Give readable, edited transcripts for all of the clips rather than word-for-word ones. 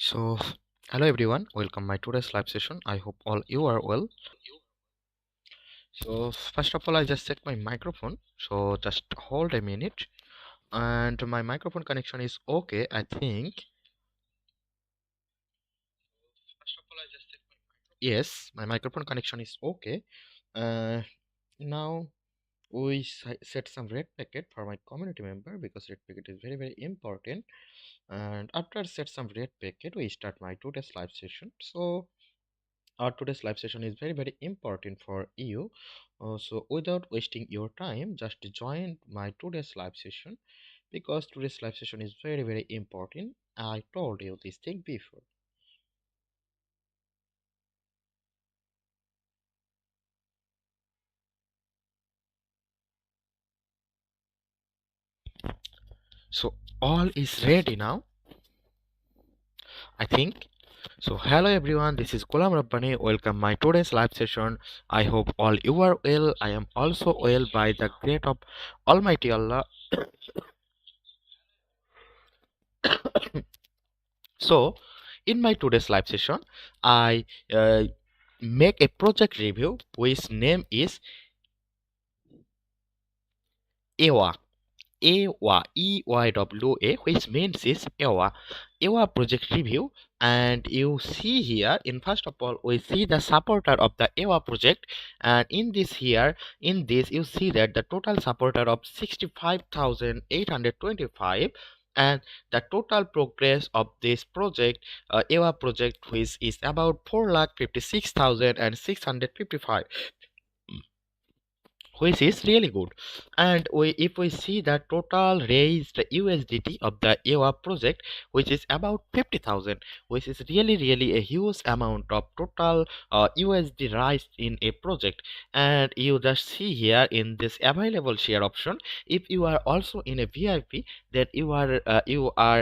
So, hello everyone, welcome my today's live session. I hope all you are well. So, first of all, I just set my microphone. So, just hold a minute, and my microphone connection is okay, I think. Yes, my microphone connection is okay. Uh, Now we set some red packet for my community member because red packet is very important. And after set some red packet, we start my today's live session. So our today's live session is very important for you. So without wasting your time, just join my today's live session because today's live session is very important. I told you this thing before. So all is ready now, I think. So hello everyone, this is Gulam Rabbani. Welcome my today's live session. I hope all you are well. I am also well by the grace of Almighty Allah. So in my today's live session, I make a project review which name is EYWA. EYWA, EYWA, which means is EYWA. EYWA project review, and you see here in first of all we see the supporter of the EYWA project, and in this you see that the total supporter of 65,825, and the total progress of this project, EYWA project, which is about 4,56,655, which is really good. And if we see the total raised USDT of the EWA project, which is about 50,000, which is really a huge amount of total USD raised in a project. And you just see here in this available share option, if you are also in a VIP, then you are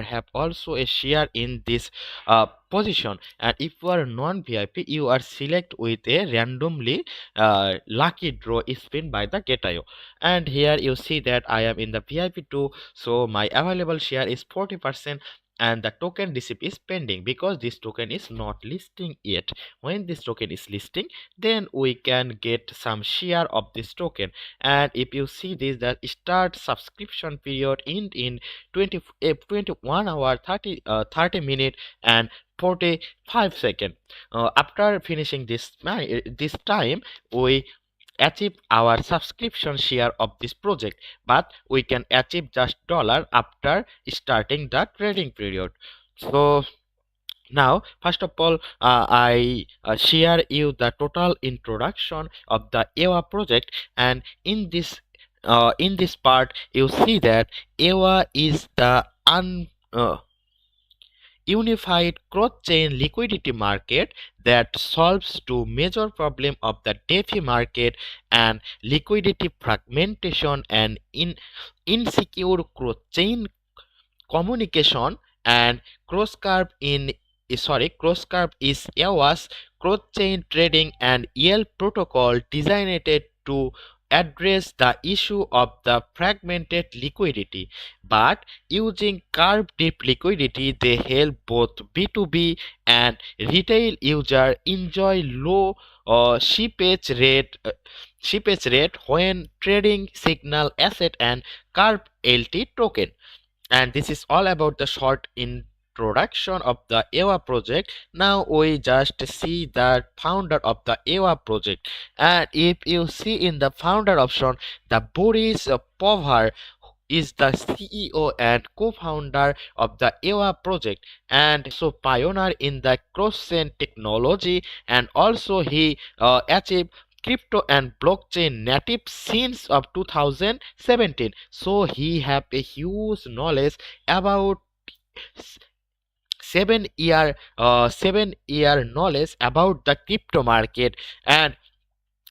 have also a share in this position. And if you are non-VIP, you are select with a randomly lucky draw is spin by the Getayo. And here you see that I am in the VIP2, so my available share is 40%, and the token receipt is pending because this token is not listing yet. When this token is listing, then we can get some share of this token. And if you see this, that start subscription period in 21 hour 30 minute and 45 second. After finishing this time, we achieve our subscription share of this project, but we can achieve just dollar after starting the trading period. So now first of all, I share you the total introduction of the EWA project. And in this part you see that EWA is the unified cross-chain liquidity market that solves two major problems of the DeFi market, and liquidity fragmentation and insecure cross-chain communication. And cross-curve is EWA's cross-chain trading and yield protocol designed to address the issue of the fragmented liquidity. But using curve deep liquidity, they help both B2B and retail user enjoy low shippage rate when trading signal asset and curve LT token. And this is all about the short introduction of the EWA project. Now we just see the founder of the EWA project. And if you see in the founder option, the Boris Povar is the CEO and co-founder of the EWA project, and also pioneer in the cross-chain technology. And also he achieved crypto and blockchain native since of 2017. So he have a huge knowledge about 7 year knowledge about the crypto market. And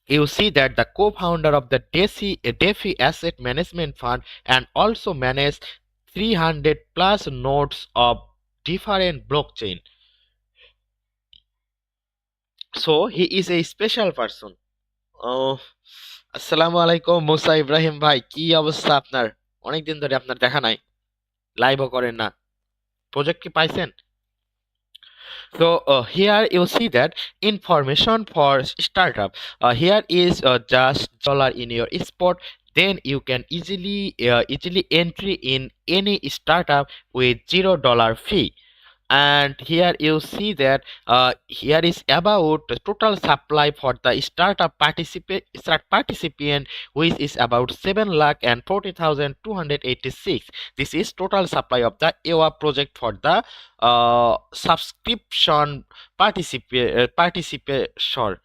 you see that the co-founder of the DeFi Asset Management Fund, and also manage 300 plus nodes of different blockchain. So he is a special person. Oh, আসসালামু আলাইকুম মুসা ইব্রাহিম ভাই, কি অবস্থা আপনার? অনেকদিন ধরে আপনার দেখা নাই, লাইভও করেন না। প্রজেক্ট কি পাইছেন? So here you see that information for startup. Here is just dollar in your spot. Then you can easily entry in any startup with $0 fee. And here you see that here is about the total supply for the participant, which is about 7,40,286. This is total supply of the EWA project for the subscription participation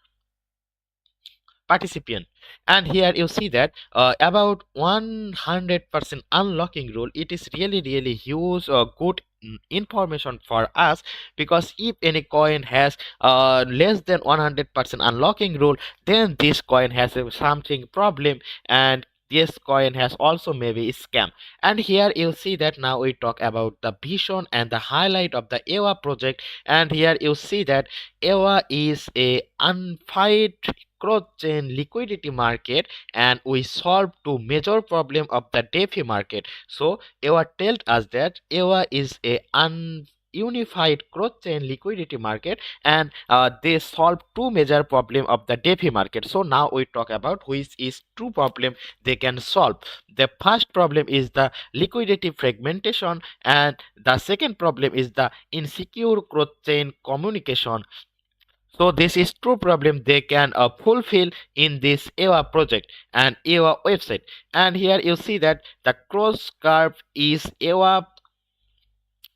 participant. And here you see that about 100% unlocking rule, it is really huge good information for us, because if any coin has less than 100% unlocking rule, then this coin has something problem, and this coin has also maybe scam. And here you see that now we talk about the vision and the highlight of the EWA project. And here you see that EWA is a unfight cross-chain liquidity market, and we solve two major problem of the DeFi market. So EWA tells us that EWA is a unified cross-chain liquidity market, and they solve two major problem of the DeFi market. So now we talk about which is two problem they can solve. The first problem is the liquidity fragmentation, and the second problem is the insecure cross-chain communication. So this is true problem they can fulfill in this EWA project and EWA website. And here you see that the cross curve is EWA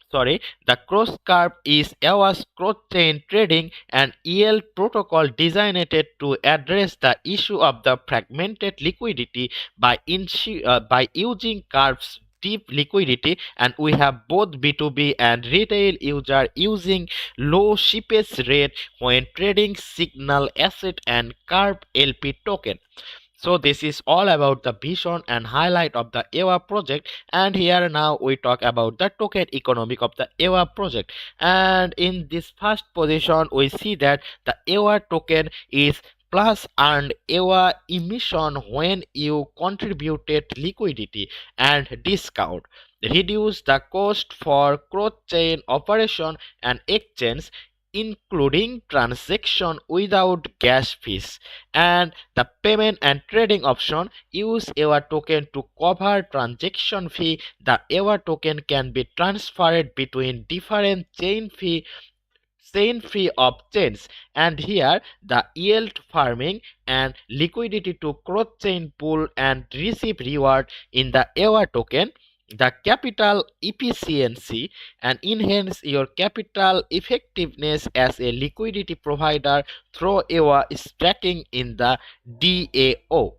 sorry the cross curve is EWA's cross-chain trading and EL protocol designed to address the issue of the fragmented liquidity by using curves deep liquidity. And we have both B2B and retail user using low shippage rate when trading signal asset and curve LP token. So this is all about the vision and highlight of the EWA project. And here now we talk about the token economic of the EWA project. And in this first position we see that the EWA token is plus earned EWA emission when you contributed liquidity and discount, reduce the cost for cross-chain operation and exchange, including transaction without gas fees. And the payment and trading option, use EWA token to cover transaction fee. The EWA token can be transferred between different chain free of chains. And here the yield farming and liquidity to cross chain pool and receive reward in the EWA token, the capital efficiency and enhance your capital effectiveness as a liquidity provider through EWA stacking in the DAO.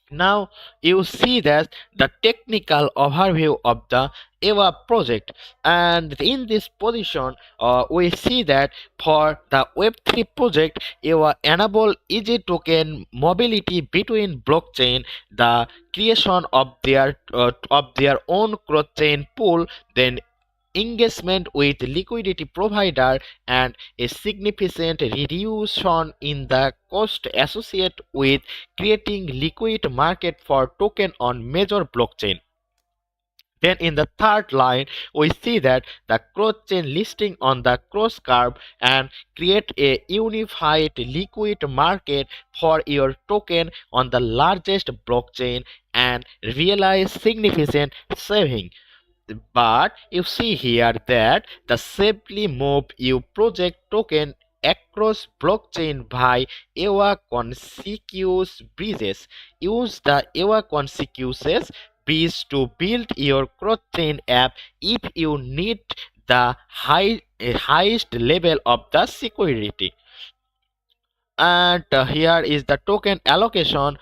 Now you see that the technical overview of the EWA project. And in this position we see that for the Web3 project, EWA enable easy token mobility between blockchain, the creation of their own cross-chain pool, then engagement with liquidity provider, and a significant reduction in the cost associated with creating liquid market for token on major blockchain. Then in the third line, we see that the cross-chain listing on the cross curve and create a unified liquid market for your token on the largest blockchain and realize significant saving. But you see here that the simply move your project token across blockchain by EWA consequence bridges. Use the EWA consequences bridge to build your cross-chain app if you need the highest level of the security. And here is the token allocation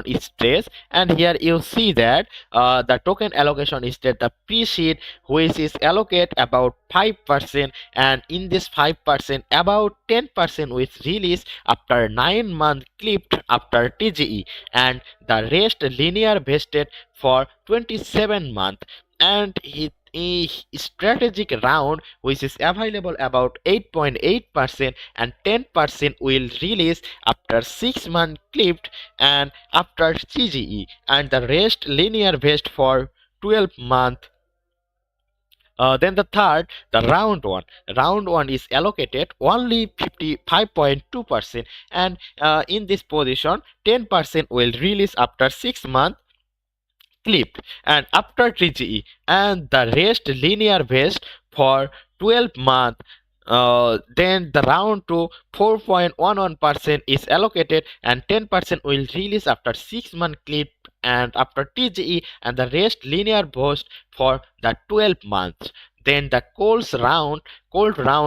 is stress. And here you see that the token allocation is that the pre-seed, which is allocate about 5%, and in this 5% about 10% with release after 9 month clipped after TGE, and the rest linear vested for 27 month. And a strategic round which is available about 8.8%, and 10% will release after 6 month clipped and after CGE, and the rest linear based for 12 month Then the third, the round one. Round one is allocated only 55.2%, and in this position, 10% will release after 6 months clip and after 3GE, and the rest linear based for 12 months. Then the round to 4.11% is allocated and 10% will release after 6 month clip and after TGE, and the rest linear boost for the 12 months. Then the cold round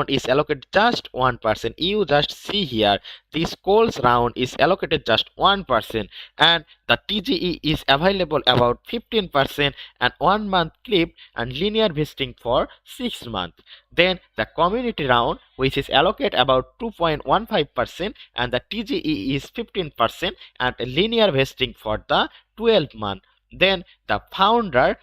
is allocated just 1%. You just see here, this cold round is allocated just 1%, and the TGE is available about 15% and 1 month clip and linear vesting for 6 months. Then the community round, which is allocated about 2.15%, and the TGE is 15% and linear vesting for the 12 month. Then the founder,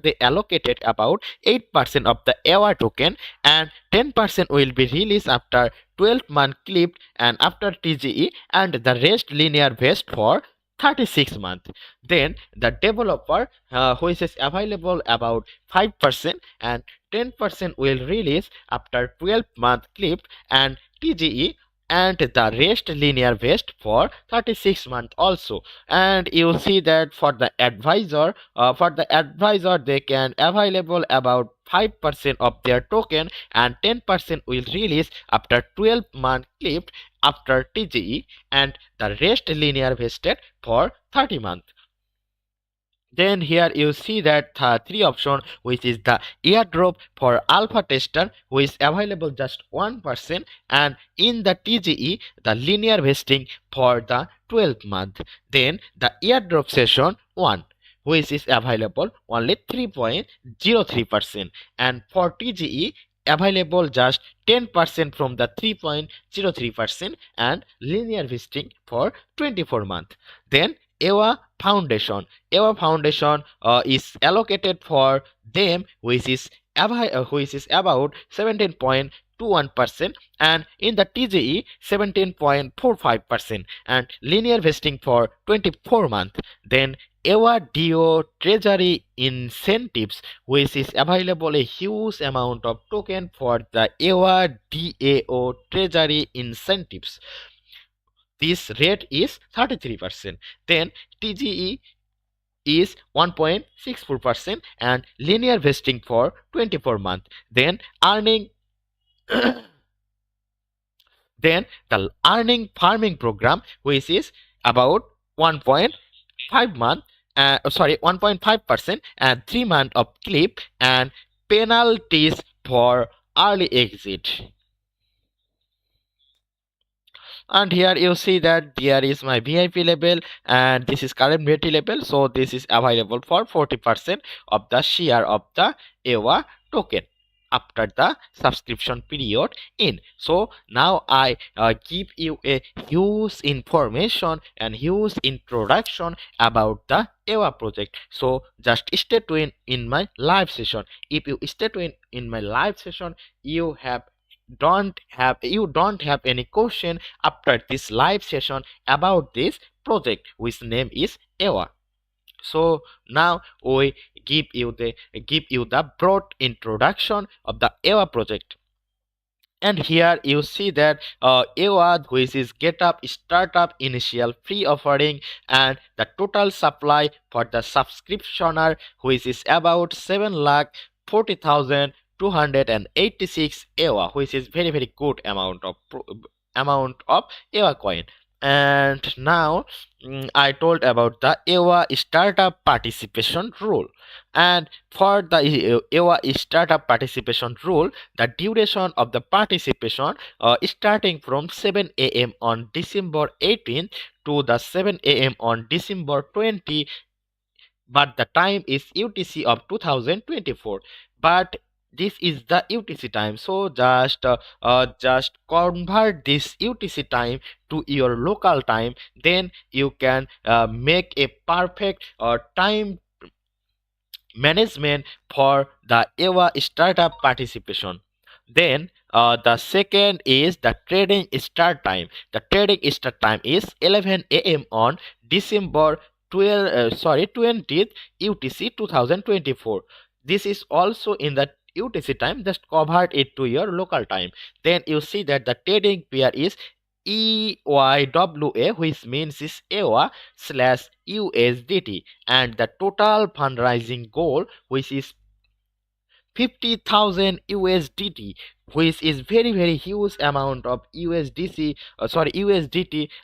they allocated about 8% of the EYWA token, and 10% will be released after 12-month clip and after TGE, and the rest linear based for 36 months. Then the developer, which is available about 5% and 10% will release after 12-month clip and TGE, and the rest linear based for 36 months also. And you see that for the advisor, they can available about 5% of their token and 10% will release after 12-month clip after TGE, and the rest linear vested for 30 months. Then here you see that the three option, which is the airdrop for alpha tester, which is available just 1%, and in the TGE the linear vesting for the 12 month. Then the airdrop session 1, which is available only 3.03%, and for TGE available just 10% from the 3.03% and linear vesting for 24 months. Then EYWA Foundation is allocated for them, which is about 17.21%, and in the TGE 17.45%, and linear vesting for 24 months. Then EYWA DO Treasury Incentives, which is available a huge amount of token for the EYWA DAO Treasury Incentives. This rate is 33%. Then TGE is 1.64% and linear vesting for 24 months. Then then the earning farming program, which is about 1.5 month 1.5% and 3 months of clip and penalties for early exit. And here you see that there is my VIP level and this is current VAT level, so this is available for 40% of the share of the EYWA token after the subscription period in. So now I give you a huge information and huge introduction about the EYWA project. So just stay tuned in my live session. If you stay tuned in my live session, you don't have any question after this live session about this project, which name is EYWA. So now we give you the broad introduction of the EYWA project. And here you see that EYWA, which is get up startup initial free offering, and the total supply for the subscriptioner, which is about 7,40,286 EYWA, which is very good amount of EYWA coin. And now I told about the EYWA startup participation rule. And for the EYWA startup participation rule, the duration of the participation starting from 7 a.m. on December 18th to the 7 a.m. on December 20, but the time is UTC of 2024. But this is the UTC time, so just convert this UTC time to your local time, then you can make a perfect time management for the EYWA startup participation. Then the second is the trading start time. The trading start time is 11 a.m. on December 20th UTC 2024. This is also in the UTC time. Just convert it to your local time. Then you see that the trading pair is EYWA, which means is EWA slash USDT, and the total fundraising goal, which is 50,000 USDT, which is very huge amount of USDT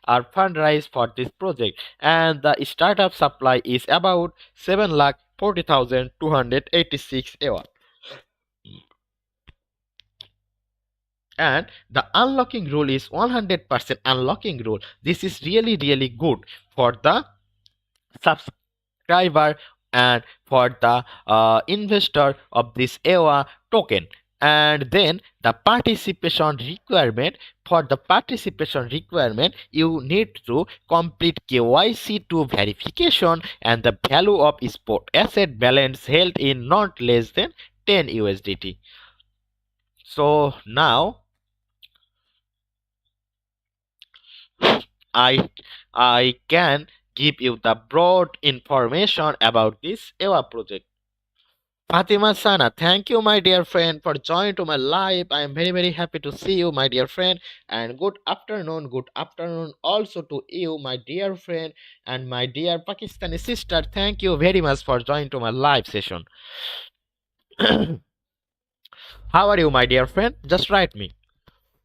are fundraised for this project, and the startup supply is about 7,40,286 EWA. And the unlocking rule is 100% unlocking rule. This is really good for the subscriber and for the investor of this EWA token. And then the participation requirement, for the participation requirement you need to complete KYC2 verification and the value of spot asset balance held in not less than 10 USDT. So now I can give you the broad information about this EWA project. Fatima Sana, thank you, my dear friend, for joining to my live. I am very happy to see you, my dear friend. And good afternoon also to you, my dear friend, and my dear Pakistani sister. Thank you very much for joining to my live session. How are you, my dear friend? Just write me.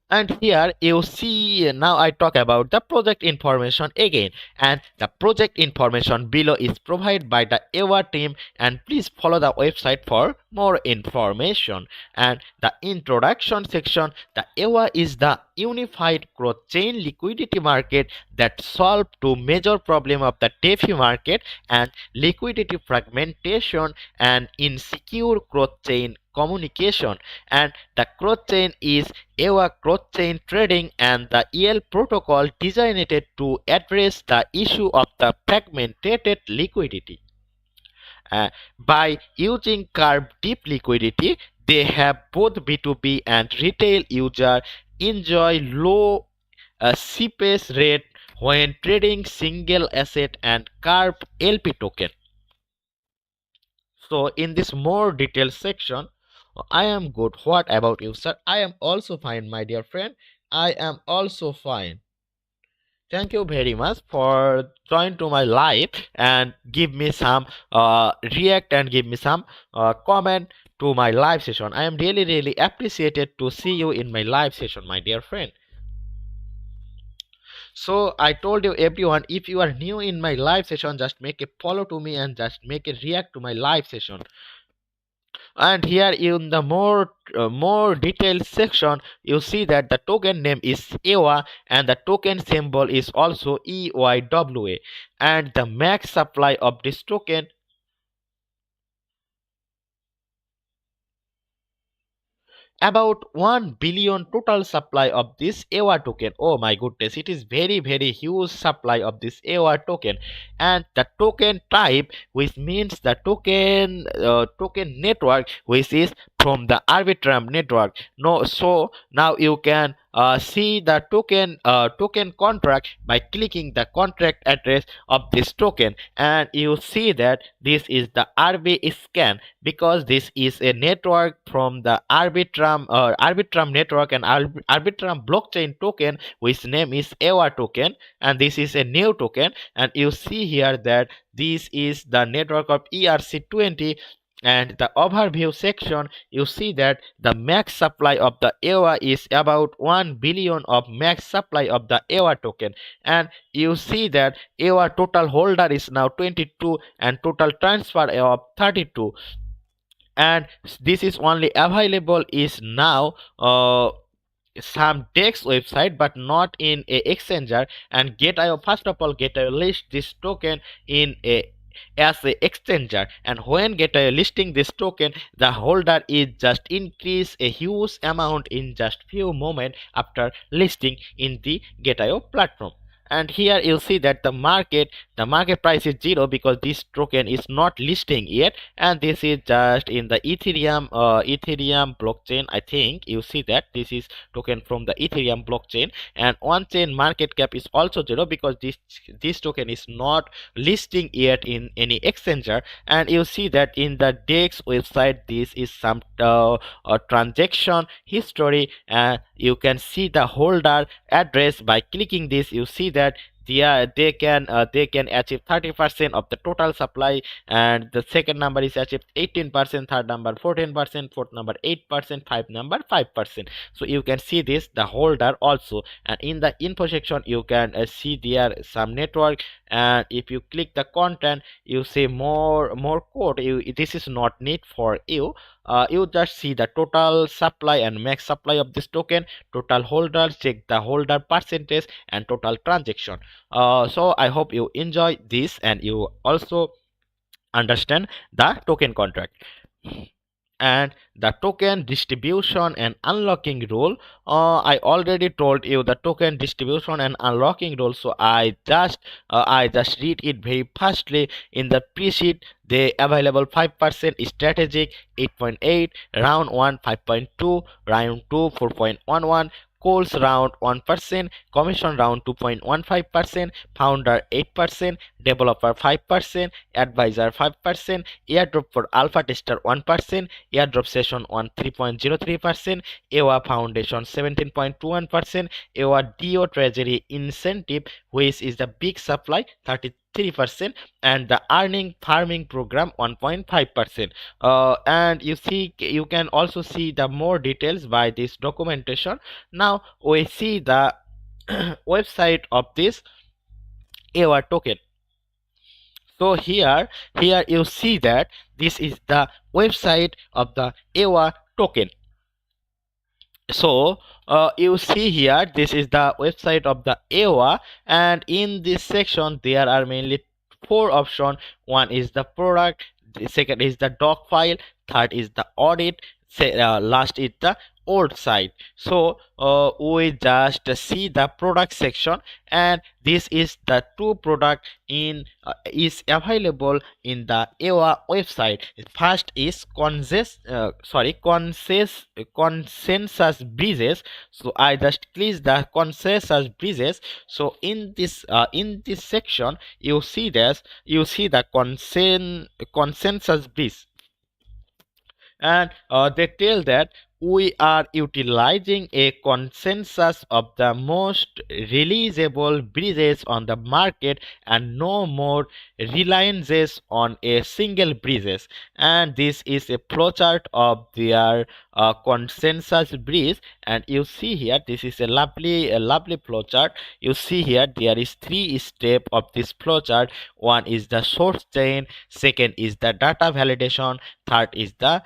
And here you see, now I talk about the project information again, and the project information below is provided by the EWA team, and please follow the website for more information. And the introduction section, the EWA is the unified cross-chain liquidity market that solves two major problems of the DeFi market and liquidity fragmentation and insecure cross-chain communication. And the cross-chain is EWA cross-chain trading, and the EL protocol designed to address the issue of the fragmented liquidity. By using curve deep liquidity, they have both B2B and retail user enjoy low seepage rate when trading single asset and curve LP token. So in this more detailed section, I am good. What about you, sir? I am also fine, my dear friend. I am also fine. Thank you very much for joining to my live and give me some react and give me some comment to my live session. I am really appreciated to see you in my live session, my dear friend. So I told you everyone, if you are new in my live session, just make a follow to me and just make a react to my live session. And here in the more detailed section, you see that the token name is EWA and the token symbol is also EYWA, and the max supply of this token about 1 billion total supply of this EWA token. Oh my goodness, it is very huge supply of this EWA token. And the token type, which means the token network, which is from the Arbitrum network. No, so now you can see the token contract by clicking the contract address of this token, and you see that this is the RB scan, because this is a network from the Arbitrum network and Arbitrum blockchain token, which name is EWA token, and this is a new token. And you see here that this is the network of ERC20. And the overview section, you see that the max supply of the EWA is about 1 billion of max supply of the EWA token. And you see that EWA total holder is now 22 and total transfer of 32. And this is only available is now some DEX website, but not in a exchanger. And GetIO, first of all, GetIO list this token in a as a exchanger, and when GetIO listing this token, the holder is just increase a huge amount in just few moments after listing in the GetIO platform. And here you see that the market price is zero because this token is not listing yet, and this is just in the Ethereum blockchain. I think you see that this is token from the Ethereum blockchain, and on chain market cap is also zero because this token is not listing yet in any exchanger. And you see that in the DEX website this is some transaction history, and you can see the holder address. By clicking this, you see that they can achieve 30% of the total supply, and the second number is achieved 18%, third number 14%, fourth number 8%, fifth number 5%. So you can see this the holder also, and in the info section you can see there some network. And if you click the content, you see more code. This is not need for you. You just see the total supply and max supply of this token, total holders, check the holder percentage, and total transaction. So I hope you enjoy this and you also understand the token contract and the token distribution and unlocking rule. I already told you the token distribution and unlocking rule, so I just read it very fastly. In the pre-seed they available 5% strategic 8.8, round 1 5.2, round 2 4.11, calls round 1%, commission round 2.15%, founder 8%, developer 5%, advisor 5%, airdrop for alpha tester 1%, airdrop session on 3.03%, EYWA foundation 17.21%, EYWA DO treasury incentive, which is the big supply 33%, and the earning farming program 1.5%. And you can also see the more details by this documentation. Now we see the website of this EYWA token. So here you see that this is the website of the EYWA token. So you see here this is the website of the EYWA, and in this section there are mainly four options. One is the product, the second is the doc file, third is the audit, last is the old site. So we just see the product section, and this is the two product in is available in the EYWA website. First is consensus bridges. So I just click the consensus bridges. So in this section you see the consensus bridge, and they tell that we are utilizing a consensus of the most releasable bridges on the market and no more reliances on a single bridges. And this is a flowchart of their consensus bridge, and you see here this is a lovely flowchart. You see here there is three step of this flowchart. One is the source chain, second is the data validation, third is the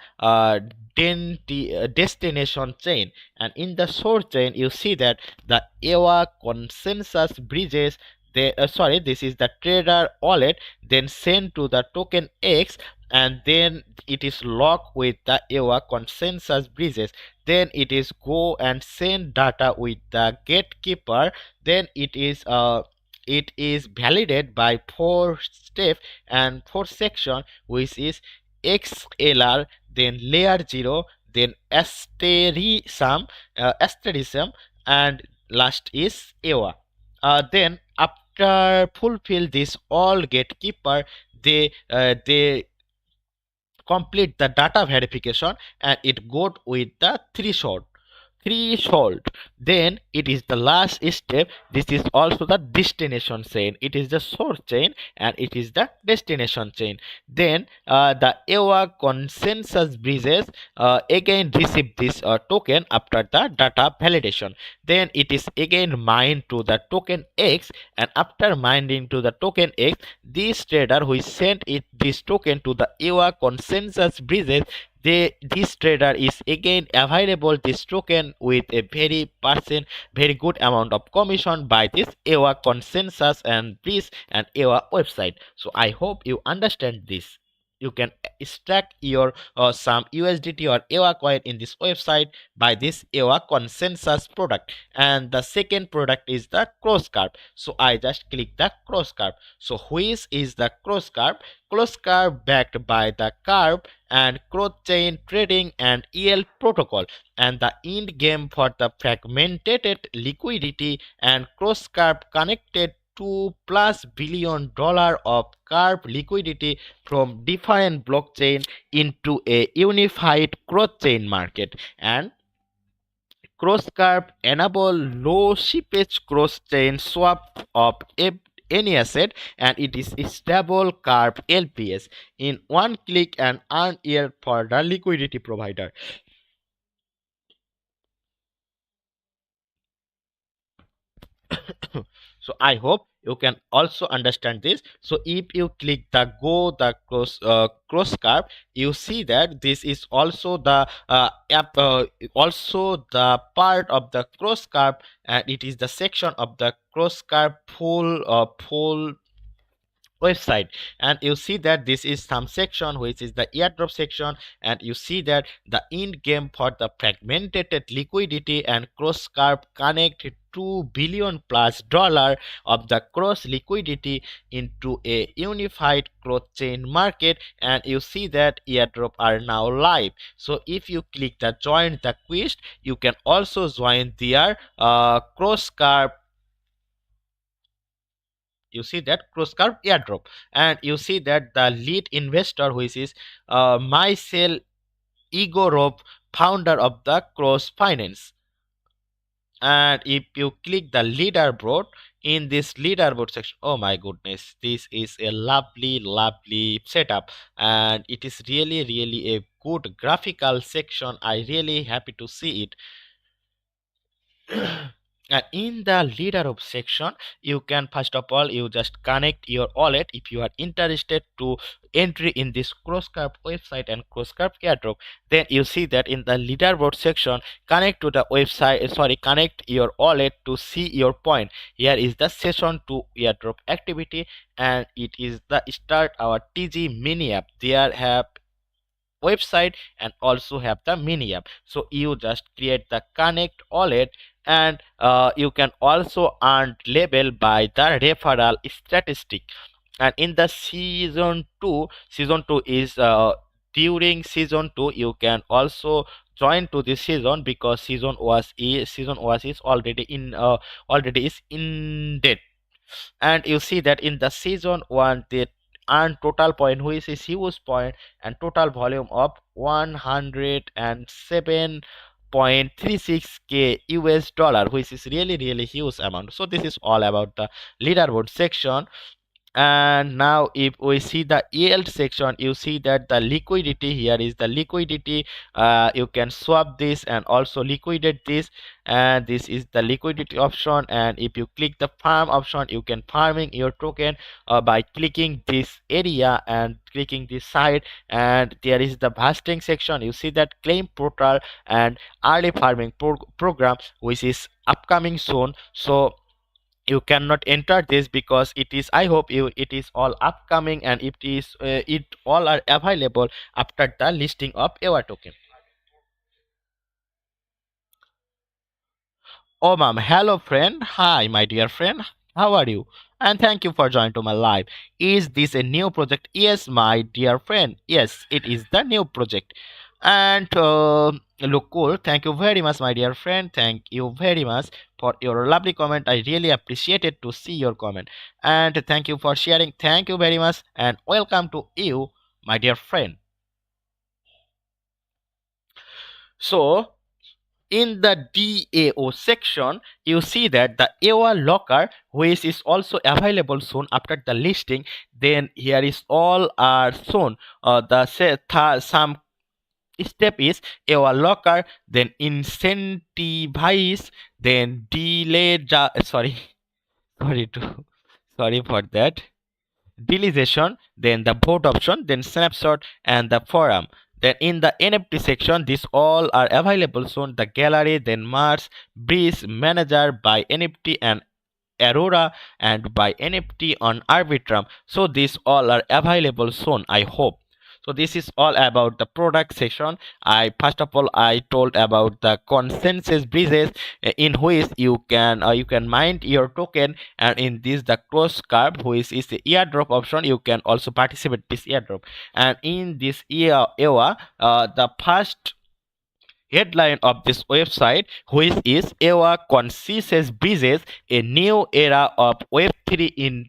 destination chain. And in the source chain you see that the EYWA consensus bridges, this is the trader wallet, then send to the token X, and then it is locked with the EYWA consensus bridges. Then it is go and send data with the gatekeeper. Then it is validated by four step and four section, which is XLR, then layer 0, then asterism, and last is EYWA. Then after fulfill this all gatekeeper, they complete the data verification, and it got with the threshold. Then it is the last step. This is also the destination chain. It is the source chain and it is the destination chain. Then the EYWA consensus bridges again receive this token after the data validation. Then it is again mined to the token X, and after mining to the token X, this trader who sent this token to the EYWA consensus bridges, this trader is again available this token with a very good amount of commission by this EYWA consensus and bridge and EYWA website. So I hope you understand this. you can extract your some USDT or EWA coin in this website by this EWA consensus product. And the second product is the cross curve. So I just click the cross curve. So which is the cross curve? Cross curve backed by the curve and cross chain trading and EL protocol, and the end game for the fragmented liquidity, and cross curve connected to plus $1 billion of curve liquidity from different blockchain into a unified cross-chain market. And cross-curve enable low slippage cross-chain swap of any asset, and it is stable curve LPS in one click and earn yield for the liquidity provider. So I hope you can also understand this. So if you click the cross curve, you see that this is also the app also the part of the cross curve, and it is the section of the cross curve full website. And you see that this is some section which is the airdrop section, and you see that the end game for the fragmented liquidity and cross curve connect $2 billion plus of the cross liquidity into a unified cross chain market. And you see that airdrop are now live. So if you click the join the quest, you can also join their cross curve. You see that cross curve airdrop, and you see that the lead investor, which is Michael Igorov, founder of the cross finance. And if you click the leaderboard, in this leaderboard section, oh my goodness, this is a lovely setup, and it is really a good graphical section. I really happy to see it. And in the leader of section, you can first of all you just connect your wallet if you are interested to entry in this crosscurve website and crosscurve airdrop. Then you see that in the leaderboard section, connect to the website, connect your wallet to see your point. Here is the session to airdrop activity, and it is the start our TG mini app. There have website and also have the mini app. So you just create the connect wallet, and you can also earn label by the referral statistic. And in the season 2 is during season 2 you can also join to this season, because season was is already is in date. And you see that in the season 1 they earn total point, which is huge point, and total volume of 107.36k US dollar, which is really huge amount. So this is all about the leaderboard section. And now if we see the yield section, you see that the liquidity, here is the liquidity. You can swap this and also liquidate this, and this is the liquidity option. And if you click the farm option, you can farming your token by clicking this area and clicking this side. And there is the vesting section. You see that claim portal and early farming program, which is upcoming soon. So you cannot enter this because it is, I hope you, it is all upcoming, and it all are available after the listing of EWA token. Oh ma'am, hello friend. Hi my dear friend. How are you? And thank you for joining to my live. Is this a new project? Yes, my dear friend. Yes, it is the new project. And look cool. Thank you very much, my dear friend. Thank you very much for your lovely comment. I really appreciated to see your comment. And thank you for sharing. Thank you very much. And welcome to you, my dear friend. So in the DAO section, you see that the EWA locker, which is also available soon after the listing. Then here is all are shown. Some step is EWA locker, then incentivize, then sorry to sorry for that, delegation, then the vote option, then snapshot, and the forum. Then in the NFT section, these all are available soon. The gallery, then Mars, Breeze, Manager by NFT, and Aurora, and by NFT on Arbitrum. So these all are available soon, I hope. So this is all about the product section. I first of all I told about the consensus bridges, in which you can mine your token, and in this the cross curve, which is the airdrop option, you can also participate this airdrop. And in this EYWA, the first headline of this website, which is EYWA consensus bridges a new era of Web3 in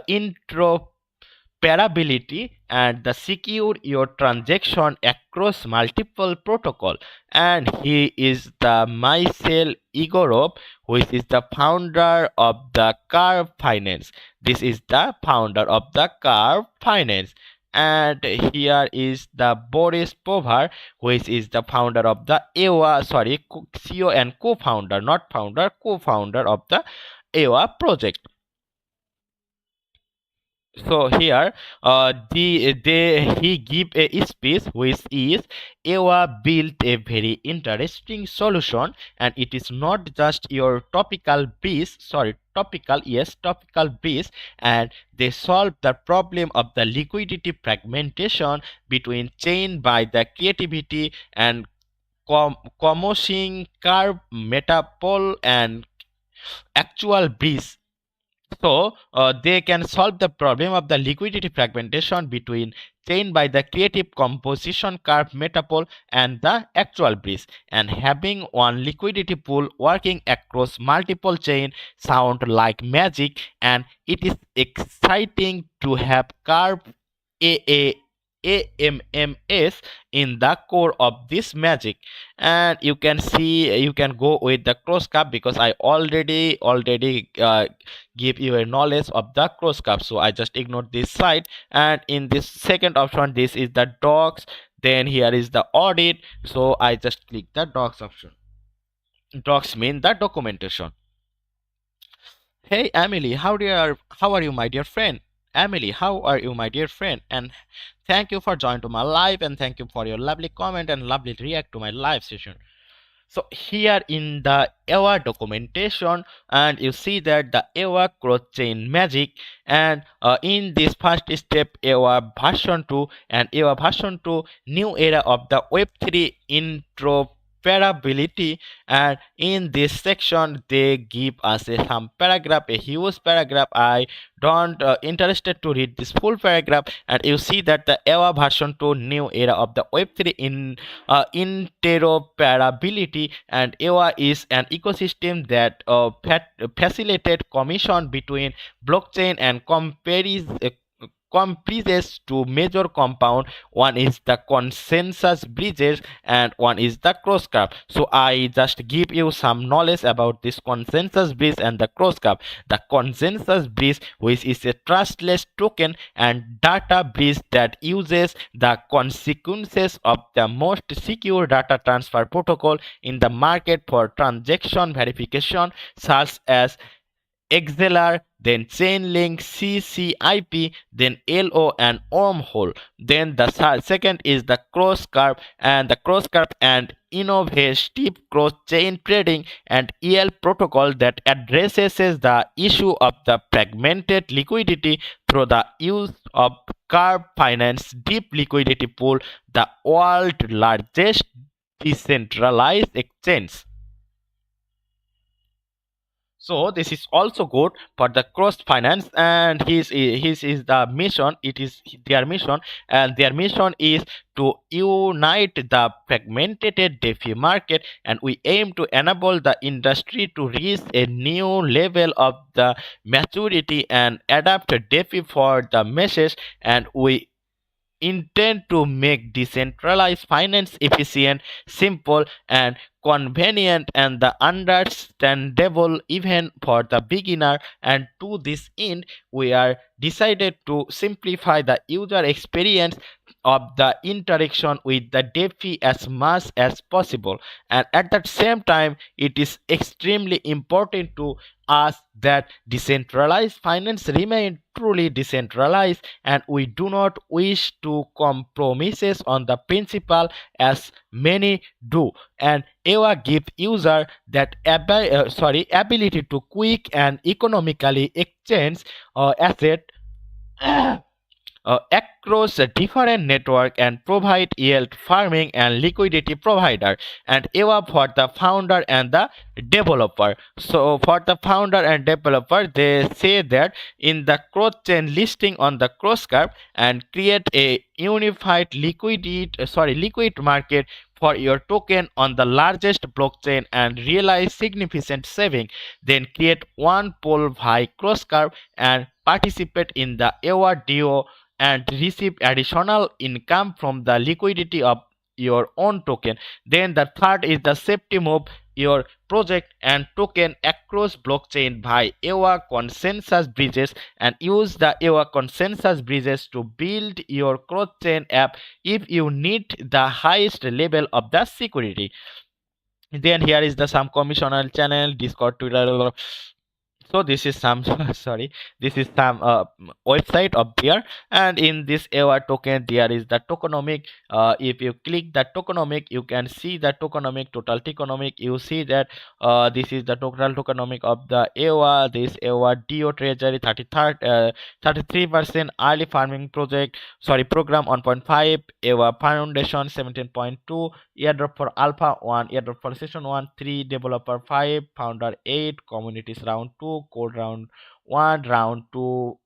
interoperability and the secure your transaction across multiple protocol. And he is the Michael Igorov, which is the founder of the Car Finance. This is the founder of the Car Finance. And here is the Boris Povar, which is the founder of the EWA, sorry, CEO and co-founder, not founder, co-founder of the EWA project. So here, he give a speech which is EWA built a very interesting solution, and it is not just your topical base, sorry, topical, yes, topical base, and they solve the problem of the liquidity fragmentation between chain by the creativity and commotion curve metapole and actual bridge. So they can solve the problem of the liquidity fragmentation between chain by the creative composition curve metapole and the actual bridge. And having one liquidity pool working across multiple chain sound like magic, and it is exciting to have curve a AMMS in the core of this magic. And you can see, you can go with the cross cup, because I already give you a knowledge of the cross cup, so I just ignored this side. And in this second option, this is the docs, then here is the audit, so I just click the docs option. Docs mean the documentation. Hey Emily, how are you, my dear friend? Emily, how are you, my dear friend? And thank you for joining to my live, and thank you for your lovely comment and lovely react to my live session. So here in the EWA documentation, and you see that the EWA cross chain magic, and in this first step EWA version 2, and EWA version 2 new era of the Web3 interoperability. And in this section they give us some paragraph, a huge paragraph. I don't interested to read this full paragraph. And you see that the EWA version 2 new era of the Web3 in interoperability, and EWA is an ecosystem that facilitates commission between blockchain and comprises two major compound. One is the consensus bridges and one is the cross curve. So I just give you some knowledge about this consensus bridge and the cross curve. The consensus bridge, which is a trustless token and data bridge that uses the consequences of the most secure data transfer protocol in the market for transaction verification, such as XLR, then Chainlink, CCIP, then LO and wormhole. Then the second is the cross curve, and the cross curve and innovative cross chain trading and EL protocol that addresses the issue of the fragmented liquidity through the use of Curve Finance Deep Liquidity Pool, the world's largest decentralized exchange. So this is also good for the cross finance, and his is the mission, it is their mission, and their mission is to unite the fragmented DeFi market, and we aim to enable the industry to reach a new level of the maturity and adapt DeFi for the masses. And we intend to make decentralized finance efficient, simple, and convenient, and the understandable even for the beginner. And to this end, we are decided to simplify the user experience of the interaction with the DeFi as much as possible. And at the same time, it is extremely important to us that decentralized finance remain truly decentralized, and we do not wish to compromises on the principle as many do. And EWA gives user that ability to quick and economically exchange asset across a different network and provide yield farming and liquidity provider, and EWA for the founder and the developer. So for the founder and developer, they say that in the cross chain listing on the cross curve and create a unified liquid market for your token on the largest blockchain and realize significant saving. Then create one pool by cross curve and participate in the EWA DO and receive additional income from the liquidity of your own token. Then the third is the safety move your project and token across blockchain by EWA consensus bridges and use the EWA consensus bridges to build your cross-chain app if you need the highest level of the security. Then here is the some commissioner channel, Discord, Twitter. So this is some sorry, this is some website of there, and in this EWA token there is the tokenomic. If you click the tokenomic, you can see the tokenomic, total tokenomic. You see that this is the total tokenomic of the EWA. This EWA DO treasury 33% early farming project, sorry, program 1.5, EWA foundation 17.2, airdrop for alpha 1, airdrop for session 1, 3, developer 5, founder 8, communities round 2, code round 1, round 2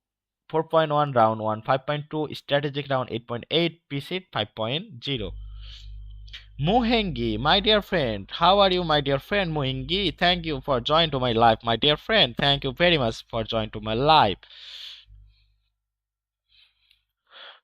4.1, round 1 5.2, strategic round 8.8, pc 5.0. Mohengi, my dear friend, how are you, my dear friend Mohengi? Thank you for joining to my live, my dear friend. Thank you very much for joining to my live.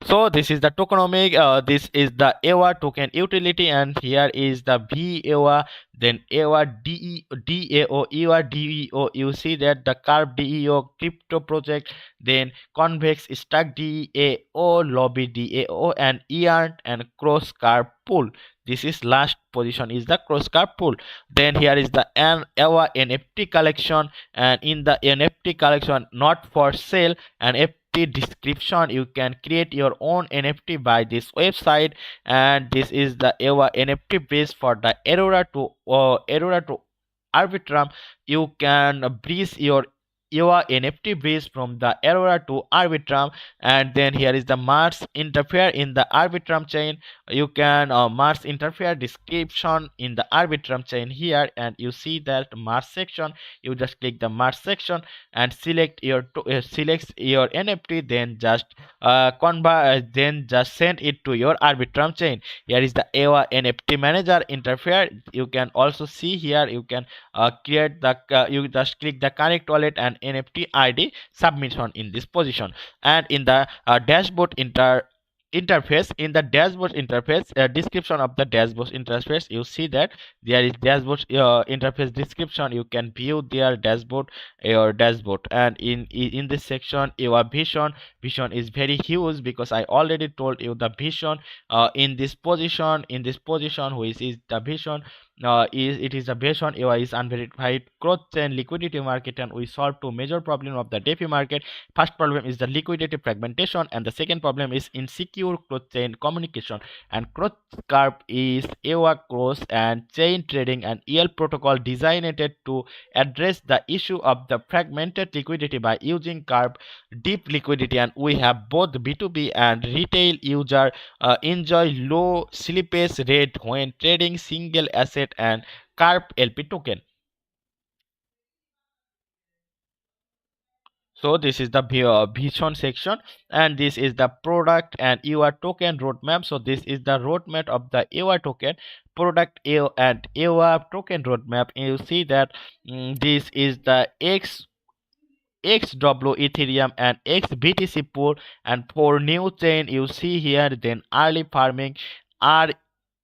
So this is the tokenomic, this is the EWA token utility, and here is the VEWA, then EWA DAO, EWA DEO. You see that the Carb DEO crypto project, then Convex Stack DAO, Lobby DAO, and EARN and Cross Carb pool. This is last position is the cross carb pool. Then here is the EWA NFT collection, and in the NFT collection not for sale and description, you can create your own NFT by this website, and this is the EWA NFT base for the Aurora to Arbitrum. You can bridge your NFT base from the Aurora to Arbitrum, and then here is the Mars interfere in the Arbitrum chain. You can Mars interfere description in the Arbitrum chain here, and you see that Mars section. You just click the Mars section and select your NFT, then just then just send it to your Arbitrum chain. Here is the EWA NFT manager interfere. You can also see here, you can create the you just click the connect wallet and NFT ID submission in this position, and in the dashboard interface, in the dashboard interface, description of the dashboard interface, you see that there is dashboard interface description. You can view their dashboard, your dashboard, and in this section your vision is very huge, because I already told you the vision in this position, which is the vision, it is a based on EY is unverified growth and liquidity market, and we solve two major problem of the DeFi market. First problem is the liquidity fragmentation, and the second problem is insecure cross chain communication. And cross curve is EWA cross and chain trading and EL protocol designed to address the issue of the fragmented liquidity by using curve deep liquidity, and we have both B2B and retail user enjoy low slippage rate when trading single asset and curve LP token. So this is the vision section, and this is the product and EWA token roadmap. So this is the roadmap of the EWA token product and EWA token roadmap. You see that this is the XW Ethereum and XBTC pool, and for new chain you see here, then early farming are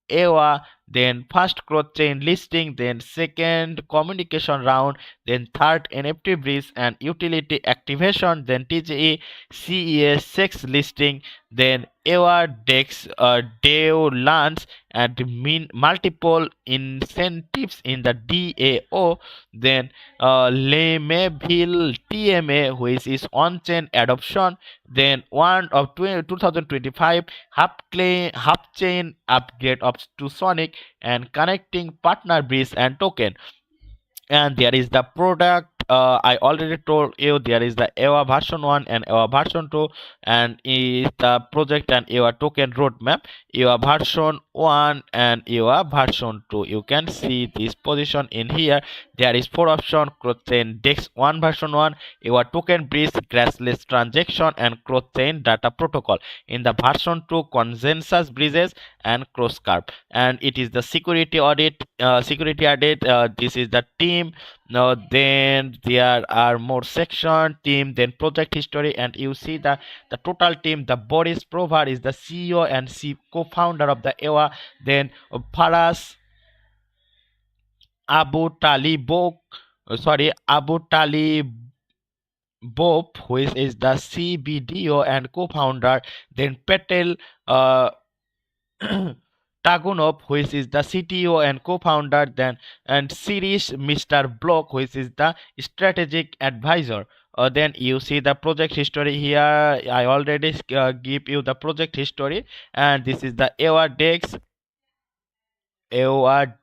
EWA, then first cross chain listing, then second communication round, then third NFT bridge and utility activation, then TGE CES 6 listing, then EWA DEX DAO launch, and multiple incentives in the DAO, then Lemeville TMA, which is on-chain adoption, then one of 2025 half chain upgrade of to Sonic, and connecting partner bridge and token. And there is the product I already told you there is the EYWA version 1 and EYWA version 2, and is the project and EYWA token roadmap. EYWA version 1 and EYWA version 2. You can see this position in here. There is 4 option: cross chain DEX 1 version 1, EYWA token bridge, grassless transaction, and cross chain data protocol. In the version 2, consensus bridges and cross curve, and it is the security audit. This is the team. Now then there are more section: team, then project history, and you see the total team. The Boris Provar is the CEO and co-founder of the EYWA. Then Paras Abu Talibok, Abu Talib Bob, who is the CBDO and co-founder. Then Patel uh, Tagunov, who is the CTO and co-founder. Then and Sirish Mr. Block, who is the strategic advisor. Then you see the project history here. I already give you the project history, and this is the EYWA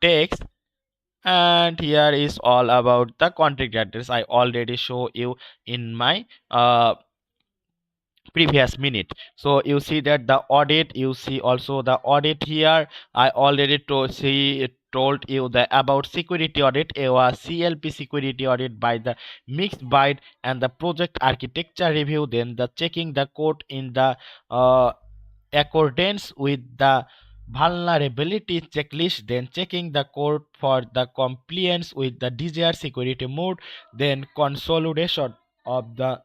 Dex, and here is all about the contract address. I already show you in my previous minute. So you see that the audit, you see also the audit here. I already told you the about security audit. It was CLP security audit by the mixed byte, and the project architecture review, then the checking the code in the accordance with the vulnerability checklist, then checking the code for the compliance with the desired security mode, then consolidation of the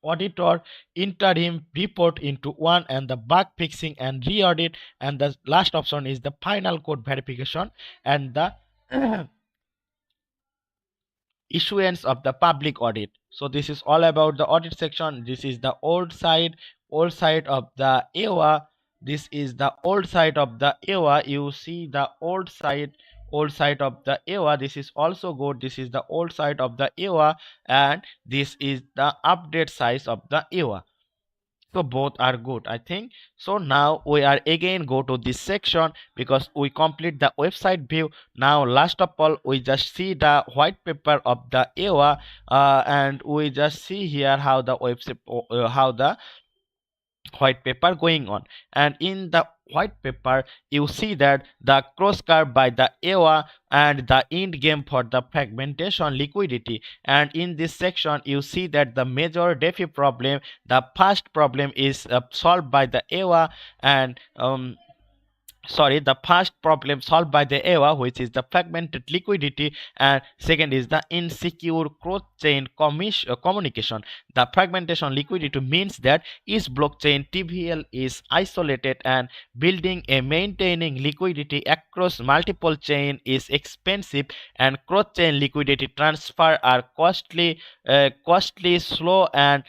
auditor interim report into one, and the bug fixing and re-audit, and the last option is the final code verification and the issuance of the public audit. So this is all about the audit section. This is the old side of the EYWA. This is the old side of the EYWA. You see the old side of the EYWA. This is also good. This is the old side of the EYWA, and this is the update size of the EYWA. So both are good, I think. So now we are again go to this section because we complete the website view. Now last of all, we just see the white paper of the EYWA, and we just see here how the website how the white paper going on. And in the white paper you see that the cross curve by the EYWA and the end game for the fragmentation liquidity. And in this section you see that the major DeFi problem, the first problem is solved by the EYWA, and the first problem solved by the EYWA, which is the fragmented liquidity, and second is the insecure cross-chain communication. The fragmentation liquidity means that each blockchain TVL is isolated, and building and maintaining liquidity across multiple chains is expensive, and cross-chain liquidity transfer are costly, slow, and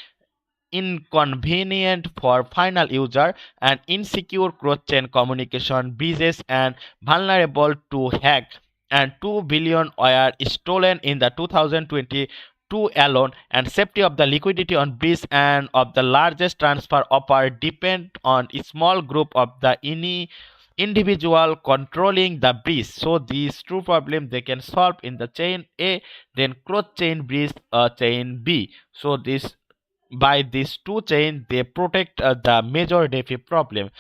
inconvenient for final user, and insecure cross-chain communication bridges and vulnerable to hack, and 2 billion were stolen in the 2022 alone, and safety of the liquidity on bridge and of the largest transfer offer depend on a small group of the individual controlling the bridge. So these two problems they can solve in the chain A, then cross chain bridge chain B. So this by these two chains they protect the major DeFi problem.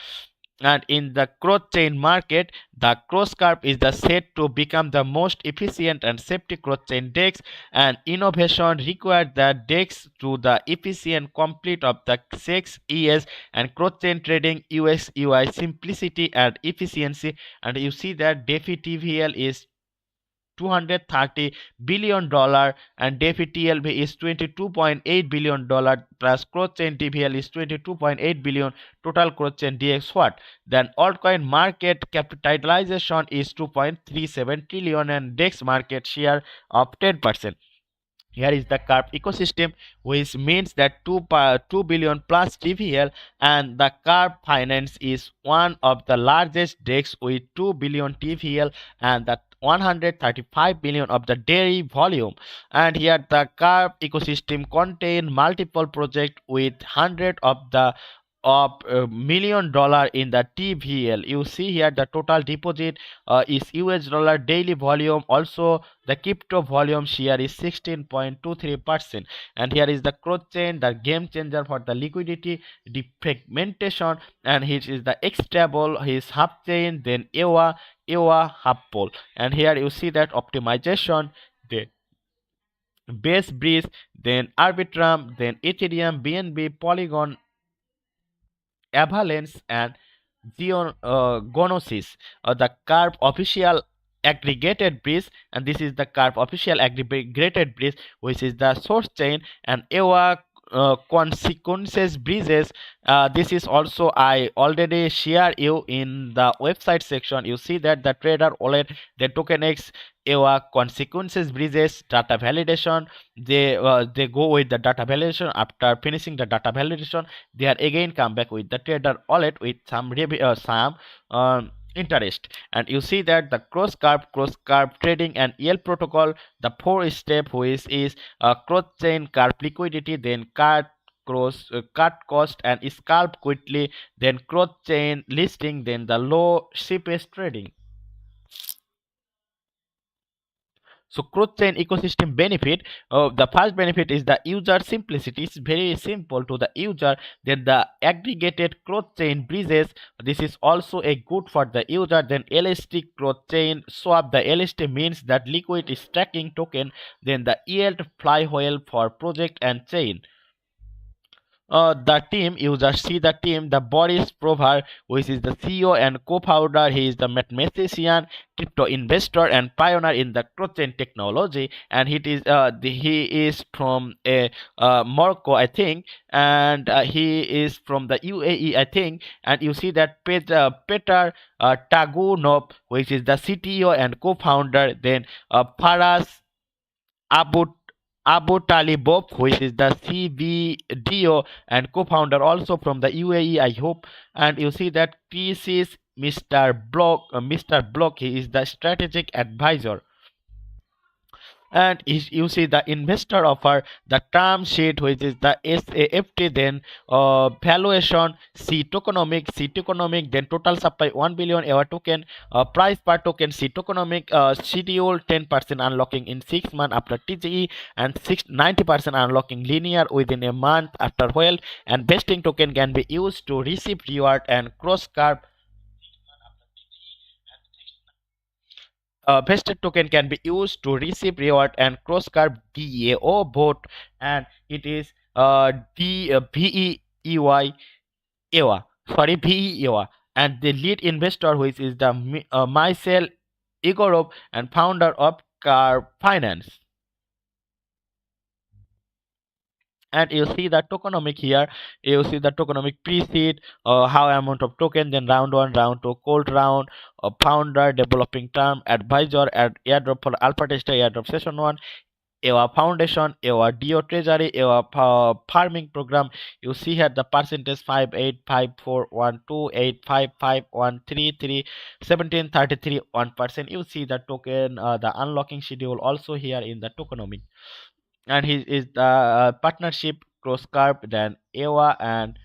And in the cross chain market, the cross curve is the said to become the most efficient and safety cross chain DEX, and innovation required the DEX to the efficient complete of the SEX ES and cross chain trading UX UI simplicity and efficiency. And you see that DeFi TVL is $230 billion, and DeFi TLB is $22.8 billion, plus cross-chain TVL is 22.8 billion, total cross-chain DX what? Then altcoin market capitalization is 2.37 trillion, and DEX market share of 10%. Here is the curve ecosystem, which means that 2 billion plus TVL, and the curve finance is one of the largest DEX with 2 billion TVL and the 135 billion of the daily volume. And here the curve ecosystem contain multiple projects with hundred of the of $1 million in the TVL. You see here the total deposit is US dollar daily volume. Also, the crypto volume share is 16.23%. And here is the cross chain, the game changer for the liquidity defragmentation. And here is the X table, his half chain, then EWA half pole. And here you see that optimization. The base breeze, then Arbitrum, then Ethereum, BNB, Polygon, Avalanche, and Gonosis, the Carp official aggregated bridge, and this is the Carp official aggregated bridge, which is the source chain, and EWA consequences bridges. This is also I already share you in the website section. You see that the trader wallet, the token X, EWA consequences bridges, data validation. They go with the data validation. After finishing the data validation, they are again come back with the trader wallet with some interest. And you see that the cross curve trading and EL protocol, the four step, which is cross chain curve liquidity, then cut cost and scalp quickly, then cross chain listing, then the low CPS trading. So cross-chain ecosystem benefit. The first benefit is the user simplicity. It's very simple to the user. Then the aggregated cross-chain bridges. This is also a good for the user. Then elastic cross-chain swap. The elastic means that liquid is tracking token. Then the yield flywheel for project and chain. The team, you just see the team, the Boris Provar, which is the CEO and co-founder. He is the mathematician, crypto investor, and pioneer in the blockchain technology. And he is from Morocco, I think, and he is from the UAE, I think. And you see that Peter Tagunov, which is the CTO and co-founder. Then Faraz Abu Abu Talibov, which is the CBDO and co-founder also from the UAE, I hope. And you see that this is Mr. Block. He is the strategic advisor. And you see the investor offer the term sheet, which is the SAFT, then valuation C tokenomic, then total supply 1 billion EVA token, price per token C tokenomic, schedule 10% unlocking in 6 months after TGE, and 90% unlocking linear within a month after whale, and vesting token can be used to receive reward and cross curve. Vested token can be used to receive reward and cross curve DAO vote, and it is VEYWA, VEYWA, and the lead investor, which is the Michael Igorov, and founder of Car Finance. And you see the tokenomic here. You see the tokenomic pre-seed, how amount of token, then round 1, round 2, cold round, founder, developing term, advisor, airdrop for alpha tester, airdrop session 1, EWA foundation, EWA DO treasury, EWA farming program. You see here the percentage 585412855133 1%. You see the token, the unlocking schedule also here in the tokenomic. And he is the partnership cross curve, then EWA, and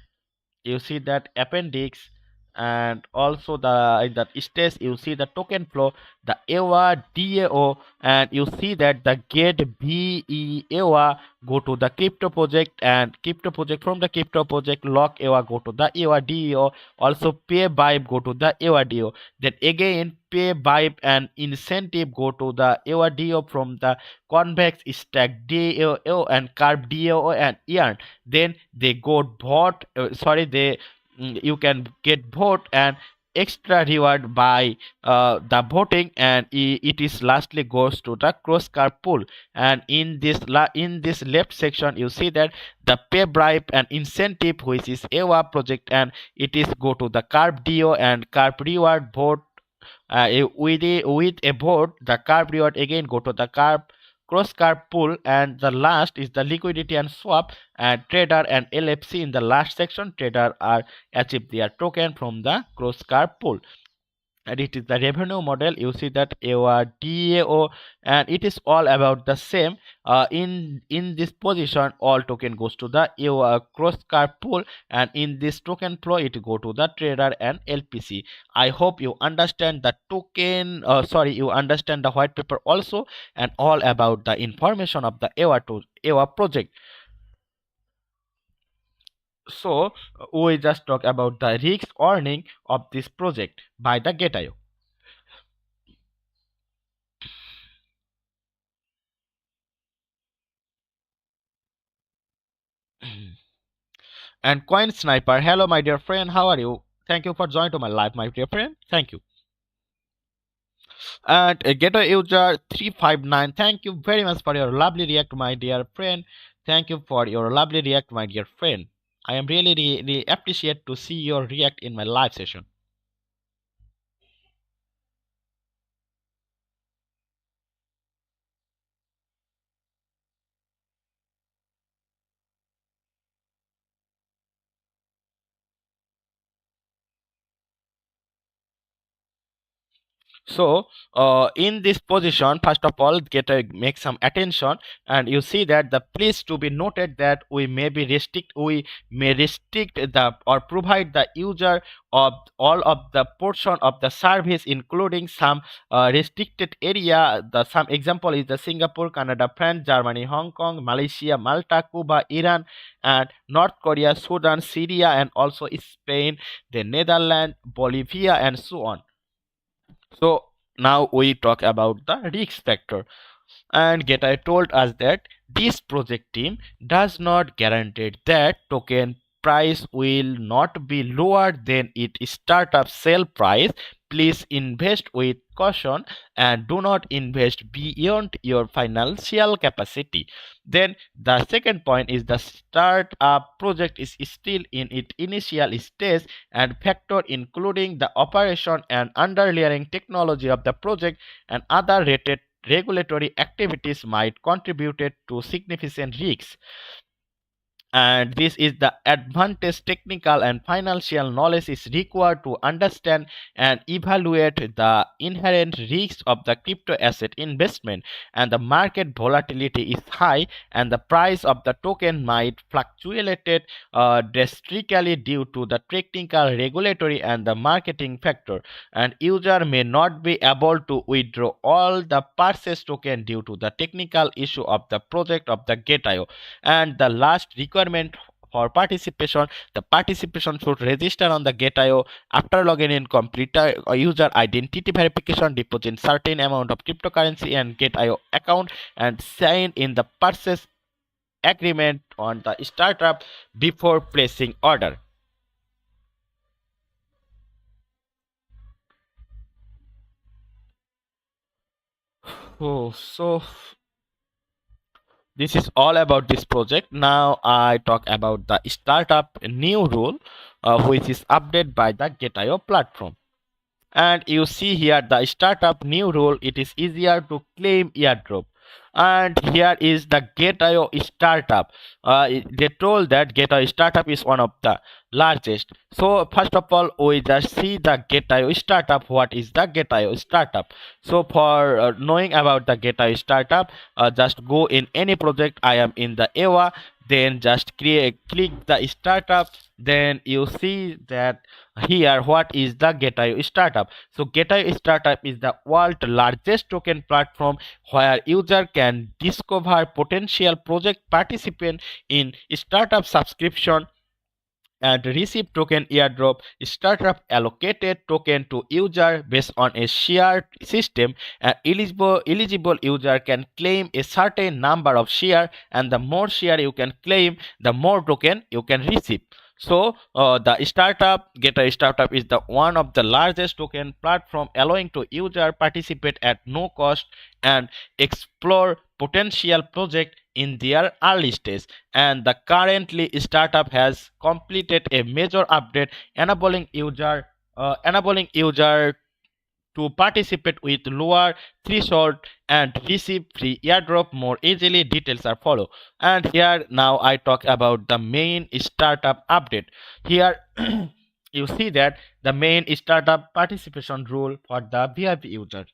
you see that appendix. And also the in that stage you see the token flow, the EWA DAO, and you see that the get BEWA go to the crypto project, and crypto project, from the crypto project lock EWA go to the EWA DAO, also pay vibe go to the EWA DAO, then again pay vibe and incentive go to the EWA DAO from the convex stack DAO and carb DAO and earn. Then they go vote, you can get vote and extra reward by the voting, and it is lastly goes to the cross curve pool. And in this left section you see that the pay bribe and incentive, which is EWA project, and it is go to the carb DO and carb reward vote. With a vote, the carb reward again go to the carb cross curve pool. And the last is the liquidity and swap, and trader and LFC in the last section. Trader are achieve their token from the cross curve pool. and it is the revenue model. You see that EYWA, DAO, and it is all about the same. In this position, all token goes to the EYWA cross car pool, and in this token flow, it go to the trader and LPC. I hope you understand the token. Sorry, you understand the white paper also, and all about the information of the EYWA project. So we just talk about the risk earning of this project by the Getayo. And Coin Sniper, hello my dear friend, how are you? Thank you for joining to my live, my dear friend. Thank you. And Ghetto User 359, thank you very much for your lovely react, my dear friend. Thank you for your lovely react, my dear friend. I am really appreciate to see your react in my live session. So in this position, first of all, make some attention, and you see that the please to be noted that we may restrict the or provide the user of all of the portion of the service, including some restricted area. The some example is the Singapore, Canada, France, Germany, Hong Kong, Malaysia, Malta, Cuba, Iran, and North Korea, Sudan, Syria, and also Spain, the Netherlands, Bolivia, and so on. So now we talk about the risk factor. And Getai told us that this project team does not guarantee that token price will not be lower than its startup sale price. Please invest with caution and do not invest beyond your financial capacity. Then the second point is the startup project is still in its initial stage, and factor including the operation and underlying technology of the project and other rated regulatory activities might contribute to significant risks. And this is the advantage. Technical and financial knowledge is required to understand and evaluate the inherent risks of the crypto asset investment, and the market volatility is high, and the price of the token might fluctuate drastically due to the technical, regulatory, and the marketing factor, and user may not be able to withdraw all the purchased token due to the technical issue of the project of the Gate.io. And the last requirement for participation, the participation should register on the Gate.io after logging in, complete a user identity verification, deposit certain amount of cryptocurrency and Gate.io account, and sign in the purchase agreement on the startup before placing order. Oh, so this is all about this project. Now I talk about the startup new rule, which is updated by the Gate.io platform. And you see here the startup new rule, it is easier to claim airdrop. And here is the Gate.io startup. They told that Gate.io startup is one of the largest. So first of all, we just see the Gate.io startup. What is the Gate.io startup? So for knowing about the Gate.io startup, just go in any project. I am in the EYWA, then just click the startup, then you see that here what is the Gate.io startup. So Gate.io startup is the world's largest token platform where user can discover potential project participant in startup subscription and receive token airdrop. Startup allocated token to user based on a shared system, and eligible user can claim a certain number of share, and the more share you can claim, the more token you can receive. So the startup Geta startup is the one of the largest token platform, allowing to user participate at no cost and explore potential project in their early stage. And the currently startup has completed a major update enabling user to participate with lower threshold and receive free airdrop more easily. Details are follow. And here now I talk about the main startup update. Here you see that the main startup participation rule for the VIP user.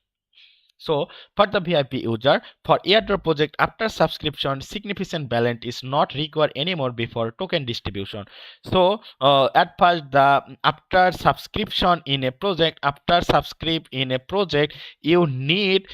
So, for the VIP user, for airdrop project after subscription, significant balance is not required anymore before token distribution. So, at first, the after subscription in a project, you need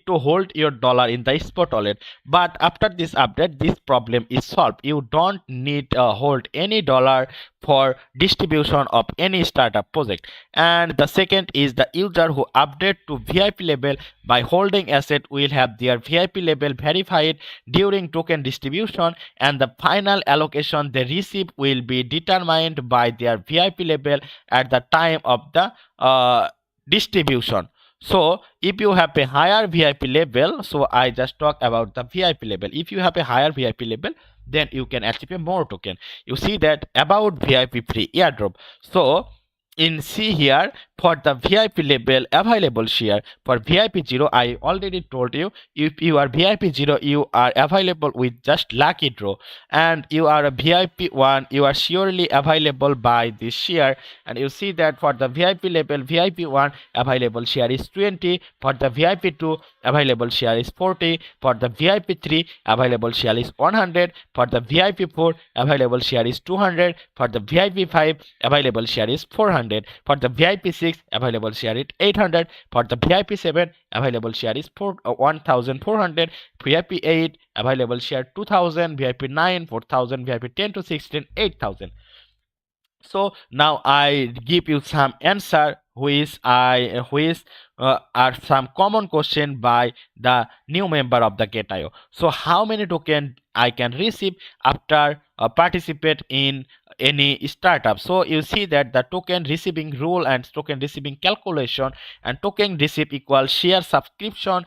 to hold your dollar in the spot wallet, but after this update this problem is solved. You don't need hold any dollar for distribution of any startup project. And the second is the user who update to VIP level by holding asset will have their VIP level verified during token distribution, and the final allocation they receive will be determined by their VIP level at the time of the distribution. So if you have a higher VIP level, so I just talk about the VIP level. If you have a higher VIP level, then you can achieve a more token. You see that about VIP free airdrop. So in see here, for the VIP level available share, for VIP 0 I already told you, if you are VIP 0 you are available with just lucky draw, and you are a VIP 1 you are surely available by this share. And you see that for the VIP level VIP 1 available share is 20, for the VIP 2 available share is 40, for the VIP 3 available share is 100, for the VIP 4 available share is 200, for the VIP 5 available share is 400, for the VIP 6 available share is 800, for the VIP 7 available share is 1400, VIP 8 available share 2000, VIP 9 4000, VIP 10 to 16 8000. So now I give you some answer which are some common question by the new member of the Get.io. So how many token I can receive after participate in any startup? So you see that the token receiving rule and token receiving calculation, and token receive equals share subscription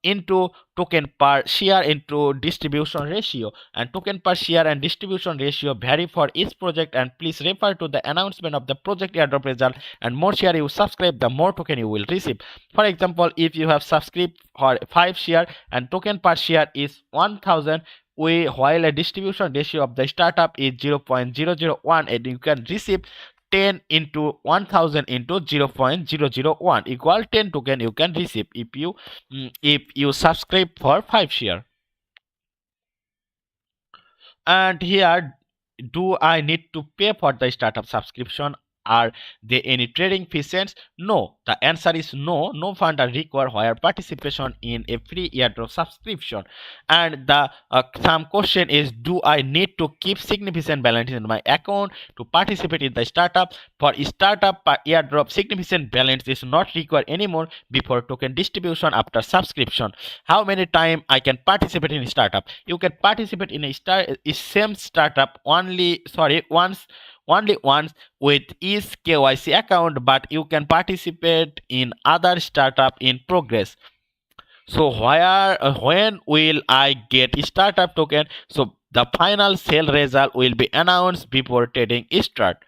into token per share into distribution ratio, and token per share and distribution ratio vary for each project. And please refer to the announcement of the project airdrop result, and more share you subscribe the more token you will receive. For example, if you have subscribed for 5 share and token per share is 1000, while a distribution ratio of the startup is 0.001, and you can receive 10 into 1000 into 0.001 equal 10 token you can receive if you subscribe for 5 share. And here, do I need to pay for the startup subscription? Are there any trading fees? No. The answer is no. No fund are required where participation in a free airdrop subscription. And the some question is, do I need to keep significant balance in my account to participate in the startup? For startup airdrop, significant balance is not required anymore before token distribution after subscription. How many time I can participate in a startup? You can participate in a same startup only once with each KYC account, but you can participate in other startup in progress. So when will I get startup token? So the final sale result will be announced before trading start.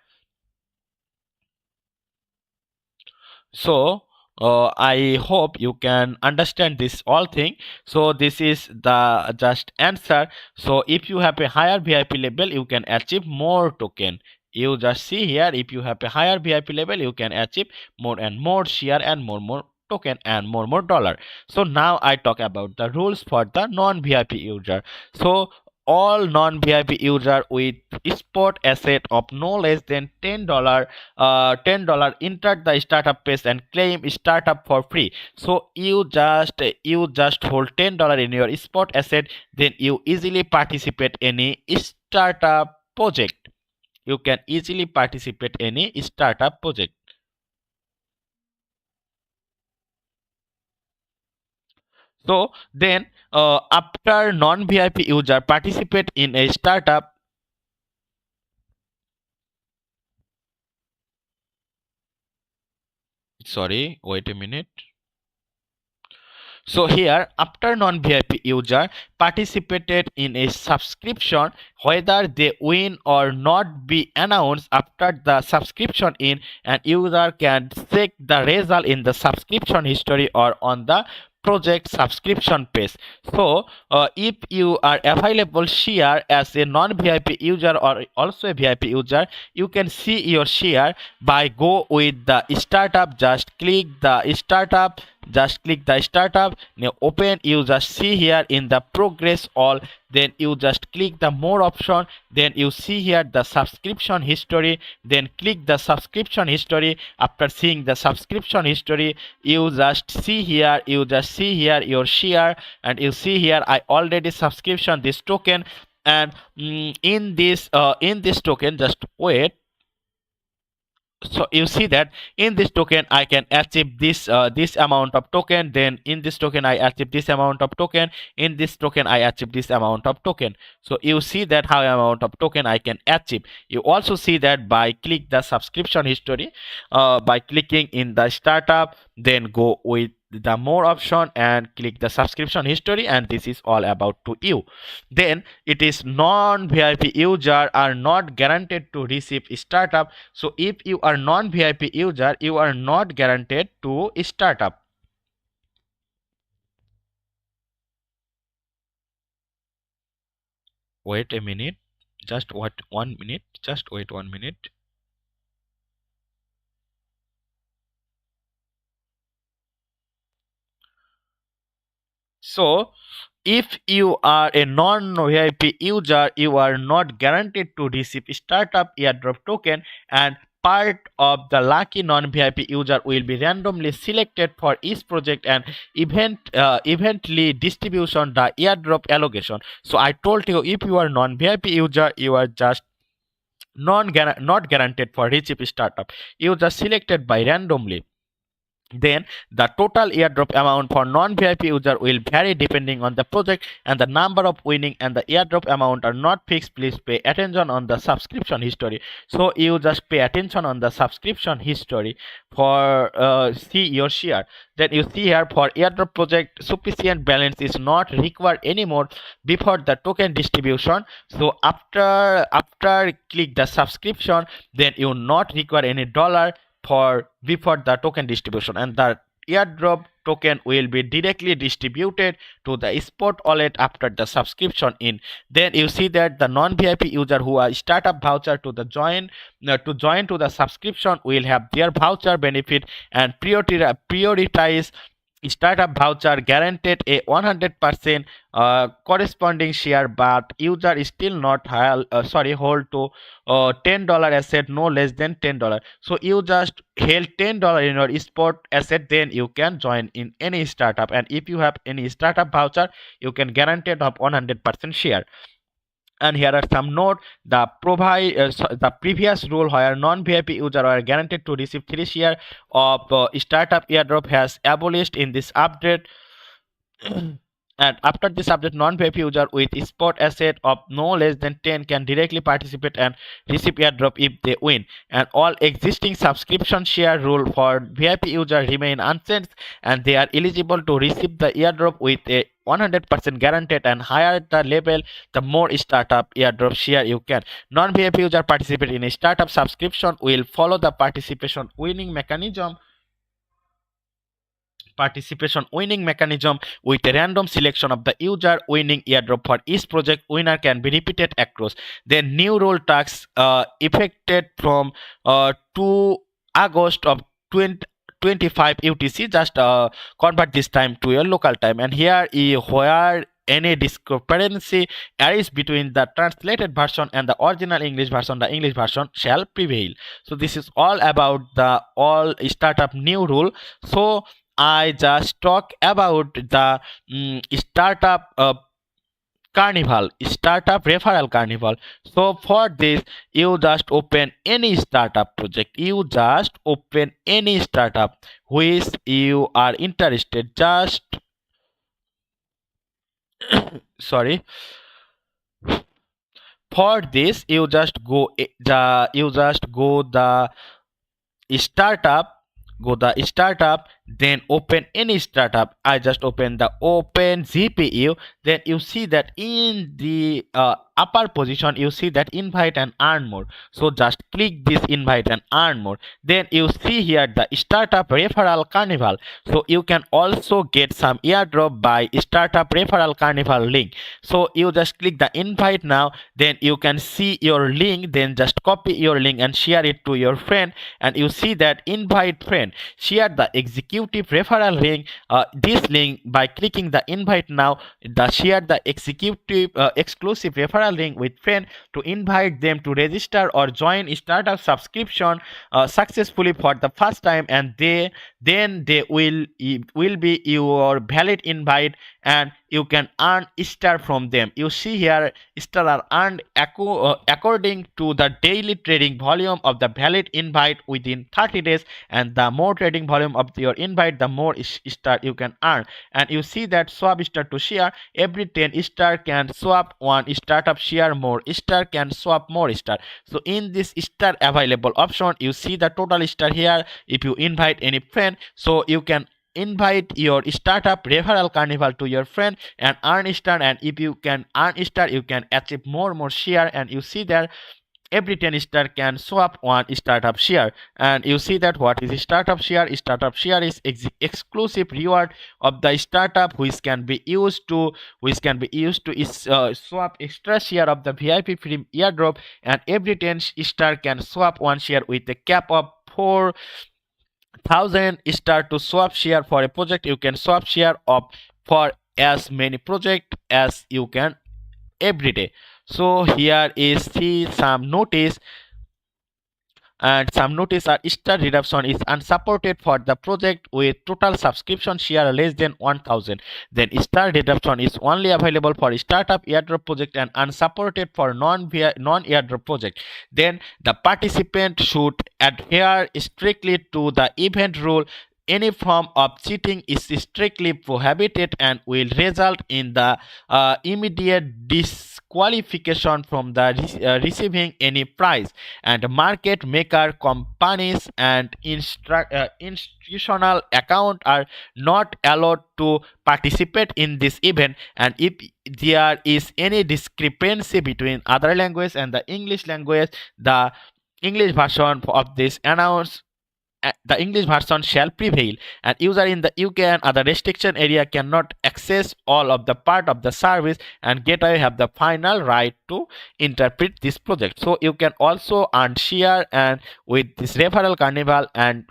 So I hope you can understand this all thing. So this is the just answer. So if you have a higher VIP level you can achieve more token. You just see here, if you have a higher VIP level you can achieve more and more share and more token and more dollar. So now I talk about the rules for the non-VIP user. So all non-VIP user with spot asset of no less than $10 enter the startup page and claim startup for free. So you just hold $10 in your spot asset, then you easily participate any startup project. You can easily participate any startup project. So then after non-VIP user participate in a startup, sorry, wait a minute. So here, after non-VIP user participated in a subscription, whether they win or not be announced after the subscription in, and user can check the result in the subscription history or on the project subscription page. So if you are available share as a non-vip user or also a vip user, you can see your share by go with the startup. Just click the startup, now open, you just see here in the progress all, then you just click the more option, then you see here the subscription history, then click the subscription history. After seeing the subscription history, you just see here your share, and you see here I already subscription this token. And in this token, just wait. So you see that in this token I can achieve this amount of token, then in this token I achieve this amount of token, in this token I achieve this amount of token. So you see that how amount of token I can achieve. You also see that by click the subscription history, by clicking in the startup, then go with the more option and click the subscription history, and this is all about to you. Then it is non-vip user are not guaranteed to receive startup. So if you are non-vip user, you are not guaranteed to startup. Wait a minute, just what 1 minute, just wait 1 minute. So if you are a non-VIP user, you are not guaranteed to receive startup airdrop token, and part of the lucky non-VIP user will be randomly selected for each project and eventually distribution the airdrop allocation. So I told you, if you are non-VIP user, you are just not guaranteed for receive startup. You just selected by randomly. Then the total airdrop amount for non-VIP user will vary depending on the project, and the number of winning and the airdrop amount are not fixed. Please pay attention on the subscription history. So you just pay attention on the subscription history for see your share. Then you see here for airdrop project sufficient balance is not required anymore before the token distribution. So after click the subscription, then you not require any dollar for before the token distribution, and the airdrop token will be directly distributed to the spot wallet after the subscription in. Then you see that the non-vip user who are startup voucher to the join to the subscription will have their voucher benefit, and prioritize startup voucher guaranteed a 100% corresponding share, but user is still not hold to $10 asset no less than $10. So you just held $10 in your spot asset, then you can join in any startup, and if you have any startup voucher, you can guaranteed of 100% share. And here are some note. The previous rule where non-VIP user are guaranteed to receive 3 share of startup airdrop has abolished in this update. And after this update, non-VIP user with spot asset of no less than 10 can directly participate and receive airdrop if they win. And all existing subscription share rule for VIP user remain unchanged, and they are eligible to receive the airdrop with a 100% guaranteed, and higher the level, the more startup airdrop share you can. Non-VIP user participate in a startup subscription will follow the participation winning mechanism with a random selection of the user winning airdrop for each project. Winner can be repeated across. Then new rule tax effected from 2 August of 2025 UTC. Just convert this time to your local time, and here is where any discrepancy arises between the translated version and the original English version, the English version shall prevail. So this is all about the all startup new rule. So I just talk about the startup startup referral carnival. So for this, you just open any startup project. You just open any startup which you are interested. Just sorry. For this, you just go the startup. Go the startup, then open any startup. I just open the open GPU. Then you see that in the upper position you see that invite and earn more. So just click this invite and earn more. Then you see here the startup referral carnival. So you can also get some airdrop by startup referral carnival link. So you just click the invite now. Then you can see your link. Then just copy your link and share it to your friend. And you see that invite friend, share the executive referral link. This link, by clicking the invite now, the share the executive exclusive referral link with friend to invite them to register or join startup subscription successfully for the first time, and they will be your valid invite, and you can earn star from them. You see here star are earned according to the daily trading volume of the valid invite within 30 days, and the more trading volume of your invite, the more star you can earn. And you see that swap star to share, every 10 star can swap one startup share, more star can swap more star. So in this star available option, you see the total star here. If you invite any friend, so you can invite your startup referral carnival to your friend and earn star, and if you can earn star you can achieve more share. And you see that every 10 star can swap one startup share. And you see that what is startup share? Startup share is exclusive reward of the startup which can be used to swap extra share of the VIP free airdrop, and every 10 star can swap one share with a cap of 4,000 star. To swap share for a project, you can swap share of for as many project as you can every day. So here is see some notice, and some notice are star reduction is unsupported for the project with total subscription share less than 1000. Then star reduction is only available for startup airdrop project and unsupported for non airdrop project. Then the participant should adhere strictly to the event rule. Any form of cheating is strictly prohibited and will result in the immediate disqualification from the receiving any prize. And market maker companies and institutional account are not allowed to participate in this event. And if there is any discrepancy between other language and the English language, the English version of this the English version shall prevail, and user in the UK and other restriction area cannot access all of the part of the service, and gateway have the final right to interpret this project. So you can also earn share and with this referral carnival and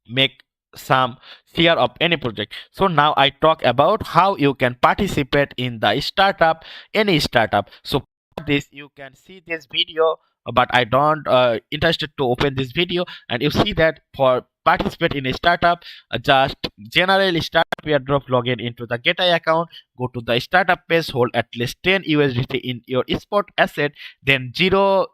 make some share of any project. So now I talk about how you can participate in the startup, any startup. So for this you can see this video, but I don't interested to open this video. And you see that for participate in a startup, just general startup airdrop, login into the gateway account, go to the startup page, hold at least 10 USDT in your spot asset, then $0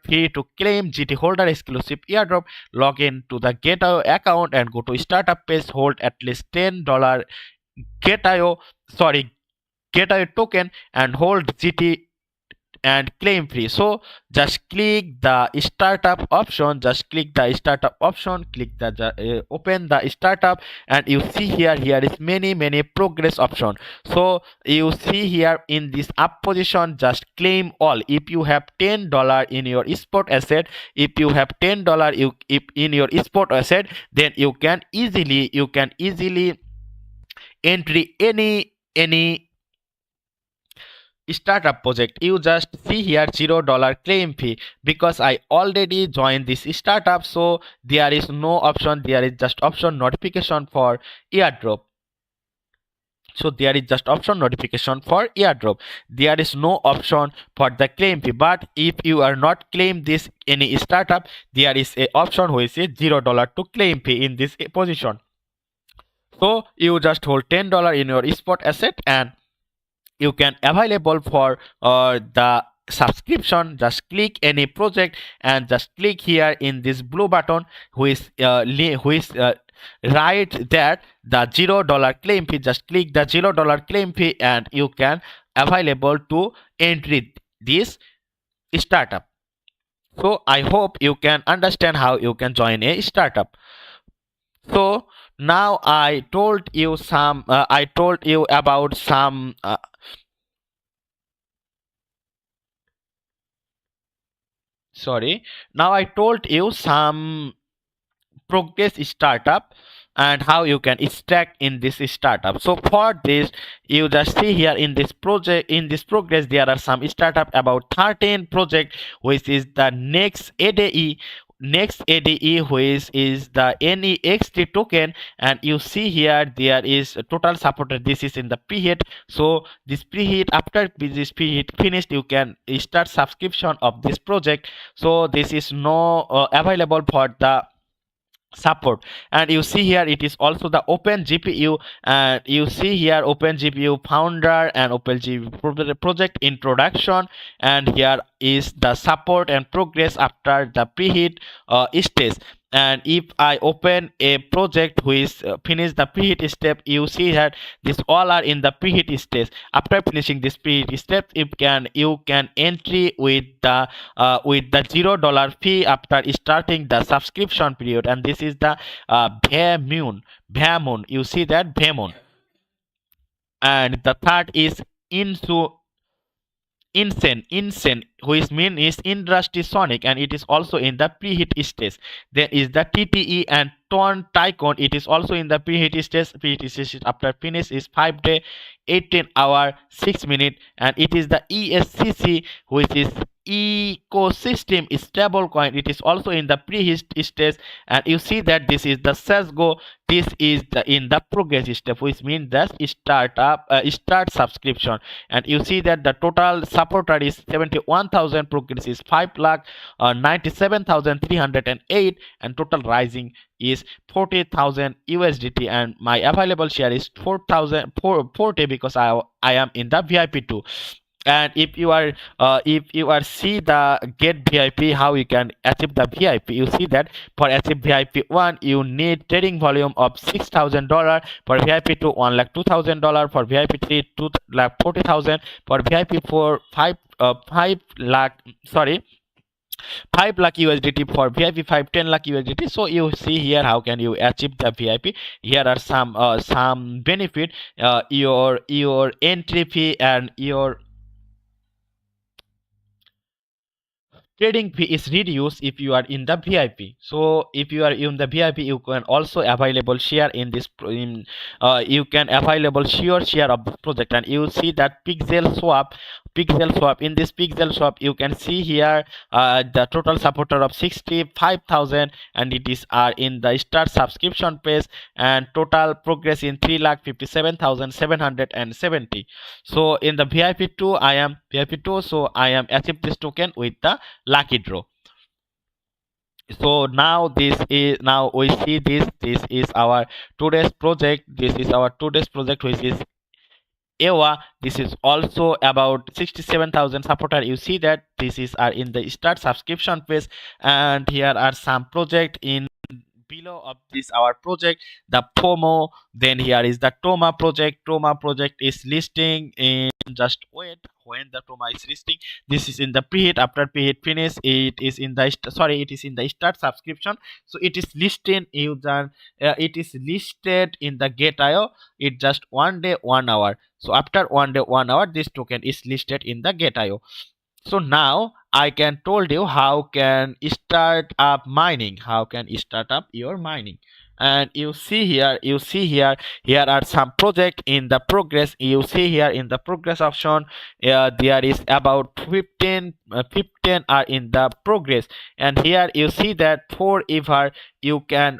fee to claim GT holder exclusive airdrop. Log in to the gateway account and go to startup page, hold at least $10 gateway gateway token and hold GT and claim free. So just click the startup option, click the open the startup, and you see here is many progress option. So you see here in this up position, just claim all. If you have $10 in your spot asset, if you have $10 in your spot asset, then you can easily entry any startup project. You just see here $0 claim fee, because I already joined this startup, so there is no option, there is just option notification for airdrop. So there is just option notification for airdrop, there is no option for the claim fee. But if you are not claim this any startup, there is a option which is $0 to claim fee in this position. So you just hold $10 in your spot asset, and you can available for the subscription. Just click any project and just click here in this blue button which write that the $0 claim fee. Just click the $0 claim fee and you can available to entry this startup. So I hope you can understand how you can join a startup. So Now I told you about some sorry. Now I told you some progress startup and how you can stack in this startup. So for this, you just see here in this project, in this progress, there are some startup about 13 project, which is the next ADE, which is the NEXT token. And you see here there is a total supported. This is in the preheat. So this preheat, after this preheat finished, you can start subscription of this project. So this is no available for the support. And you see here it is also the open GPU, and you see here open GPU founder and open GPU project introduction, and here is the support and progress after the preheat stage. And if I open a project which finish the preheat step, you see that this all are in the preheat stage. After finishing this preheat step, you can entry with the $0 fee after starting the subscription period. And this is the Bhamun. You see that Bhamun. And the third is Insu Insane, which mean is industry sonic, and it is also in the preheat stage. There is the TTE and Ton Tycoon. It is also in the preheat stage. Preheat stage after finish is 5 day, 18 hour, 6 minute, and it is the ESCC, which is ecosystem stable coin. It is also in the preheat stage, and you see that this is the Sesgo. This is the in the progress step, which means that start subscription. And you see that the total supporter is 71,000, progress is 5 lakh 97,308, and total rising is 40,000 USDT, and my available share is 4,040 because I am in the VIP too. And if you are see the get VIP, how you can achieve the VIP, you see that for achieve VIP 1 you need trading volume of $6,000, for VIP 2 $1,02,000, for VIP 3 2,40,000, for VIP 4 5 lakh, sorry, 5 lakh USDT, for VIP 5 10 lakh USDT. So you see here how can you achieve the VIP. Here are some benefit. Your entry fee and your trading fee is reduced if you are in the VIP. So if you are in the VIP, you can also available share in this you can available share of the project. And you see that pixel swap. In this pixel swap, you can see here the total supporter of 65,000, and it is in the start subscription page, and total progress in 3,57,770. So in the VIP2, I am VIP2, so I am achieve this token with the lucky draw. So now we see this is our today's project. This is our today's project, which is EYWA. This is also about 67,000 supporter. You see that this is in the start subscription phase, and here are some project in below of this our project, the FOMO. Then here is the Toma project. Toma project is listing in, just wait when the Toma is listing. This is in the preheat. After preheat finish, it is in the it is in the start subscription. So it is listed user, it is listed in the Get.io. It just 1 day 1 hour. So after 1 day 1 hour, this token is listed in the Get.io. So now I can told you how can start up mining, how can start up your mining. And here are some project in the progress. You see here in the progress option, there is about 15 are in the progress. And here you see that forever you can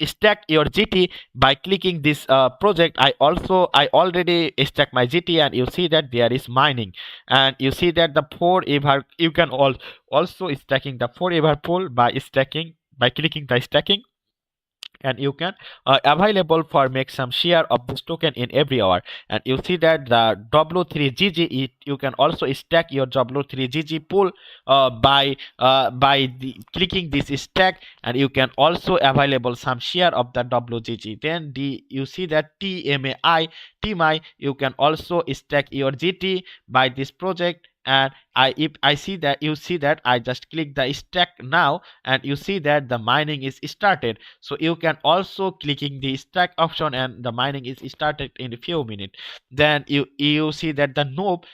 stack your GT by clicking this project. I already stack my GT, and you see that there is mining. And you see that the forever you can also stacking the forever pool by clicking the stacking. And you can available for make some share of this token in every hour. And you see that the W3GG, you can also stack your W3GG pool by clicking this stack. And you can also available some share of the WGG. Then you see that TMAI, you can also stack your GT by this project. and if I see that, you see that I just click the stack now, and you see that the mining is started. So you can also clicking the stack option, and the mining is started in a few minutes. Then you see that the noob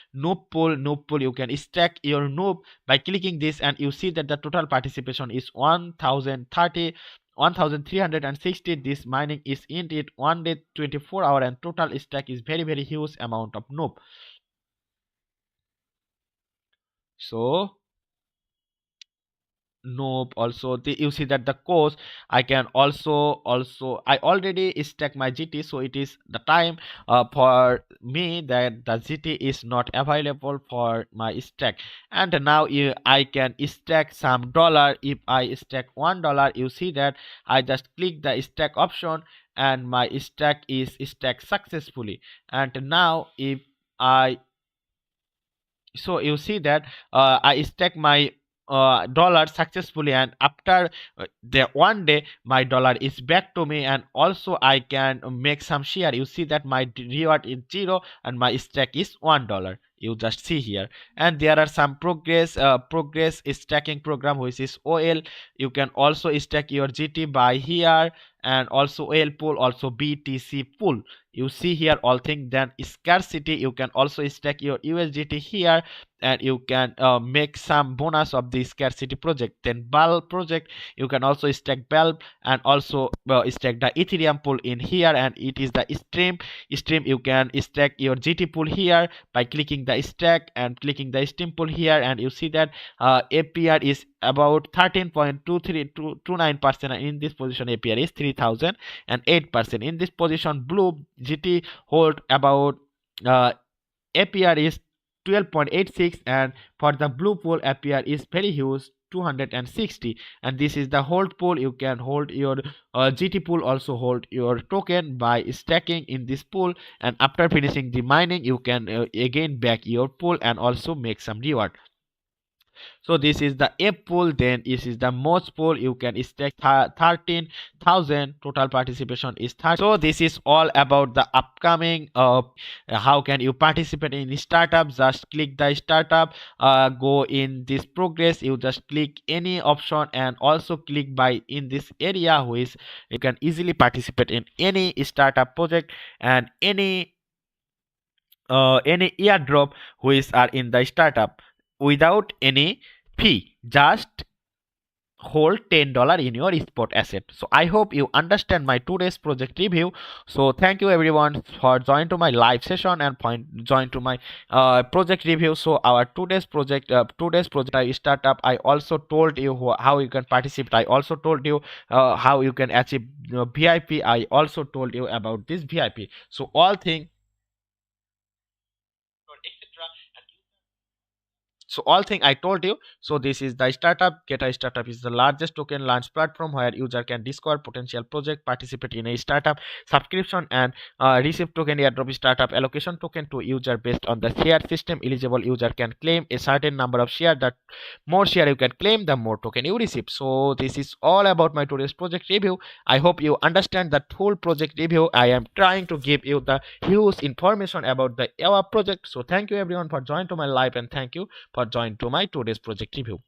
pool, you can stack your noob by clicking this, and you see that the total participation is 1030, 1360. This mining is in it 1 day 24 hour, and total stack is very huge amount of noob. So nope, also you see that the course I can also I already stack my GT, so it is the time for me that the GT is not available for my stack. And now I can stack some dollar. If I stack $1, you see that I just click the stack option, and my stack is stacked successfully. And now if I so you see that I stack my dollar successfully, and after the 1 day my dollar is back to me, and also I can make some share. You see that my reward is 0 and my stack is $1. You just see here. And there are some progress stacking program, which is OL. You can also stack your GT by here, and also OL pool, also BTC pool. You see here all things. Then scarcity, you can also stack your USDT here, and you can make some bonus of the scarcity project. Then bulb project, you can also stack bulb, and also stack the Ethereum pool in here, and it is the stream. You can stack your GT pool here by clicking the stack and clicking the stream pool here, and you see that APR is about 13.2329%. In this position APR is 3008%. In this position blue GT hold about APR is 12.86, and for the blue pool APR is very huge, 260. And this is the hold pool. You can hold your GT pool, also hold your token by stacking in this pool, and after finishing the mining you can again back your pool and also make some reward. So this is the app pool. Then this is the most pool. You can stake 13,000. Total participation is 30. So this is all about the upcoming how can you participate in startup. Just click the startup, go in this progress, you just click any option, and also click by in this area, which you can easily participate in any startup project and any airdrop which are in the startup without any fee. Just hold $10 in your spot asset. So I hope you understand my today's project review. So thank you everyone for joining to my live session and join to my project review. So our today's project startup, I also told you how you can participate. I also told you how you can achieve VIP. I also told you about this VIP. So all things, etc. So all thing I told you. So this is the startup. Get a Startup is the largest token launch platform where user can discover potential project, participate in a startup subscription, and receive token airdrop. Startup allocation token to user based on the share system. Eligible user can claim a certain number of share. That more share you can claim, the more token you receive. So this is all about my today's project review. I hope you understand the full project review. I am trying to give you the huge information about the EYWA project. So thank you everyone for joining to my live, and thank you for joining to my today's project review.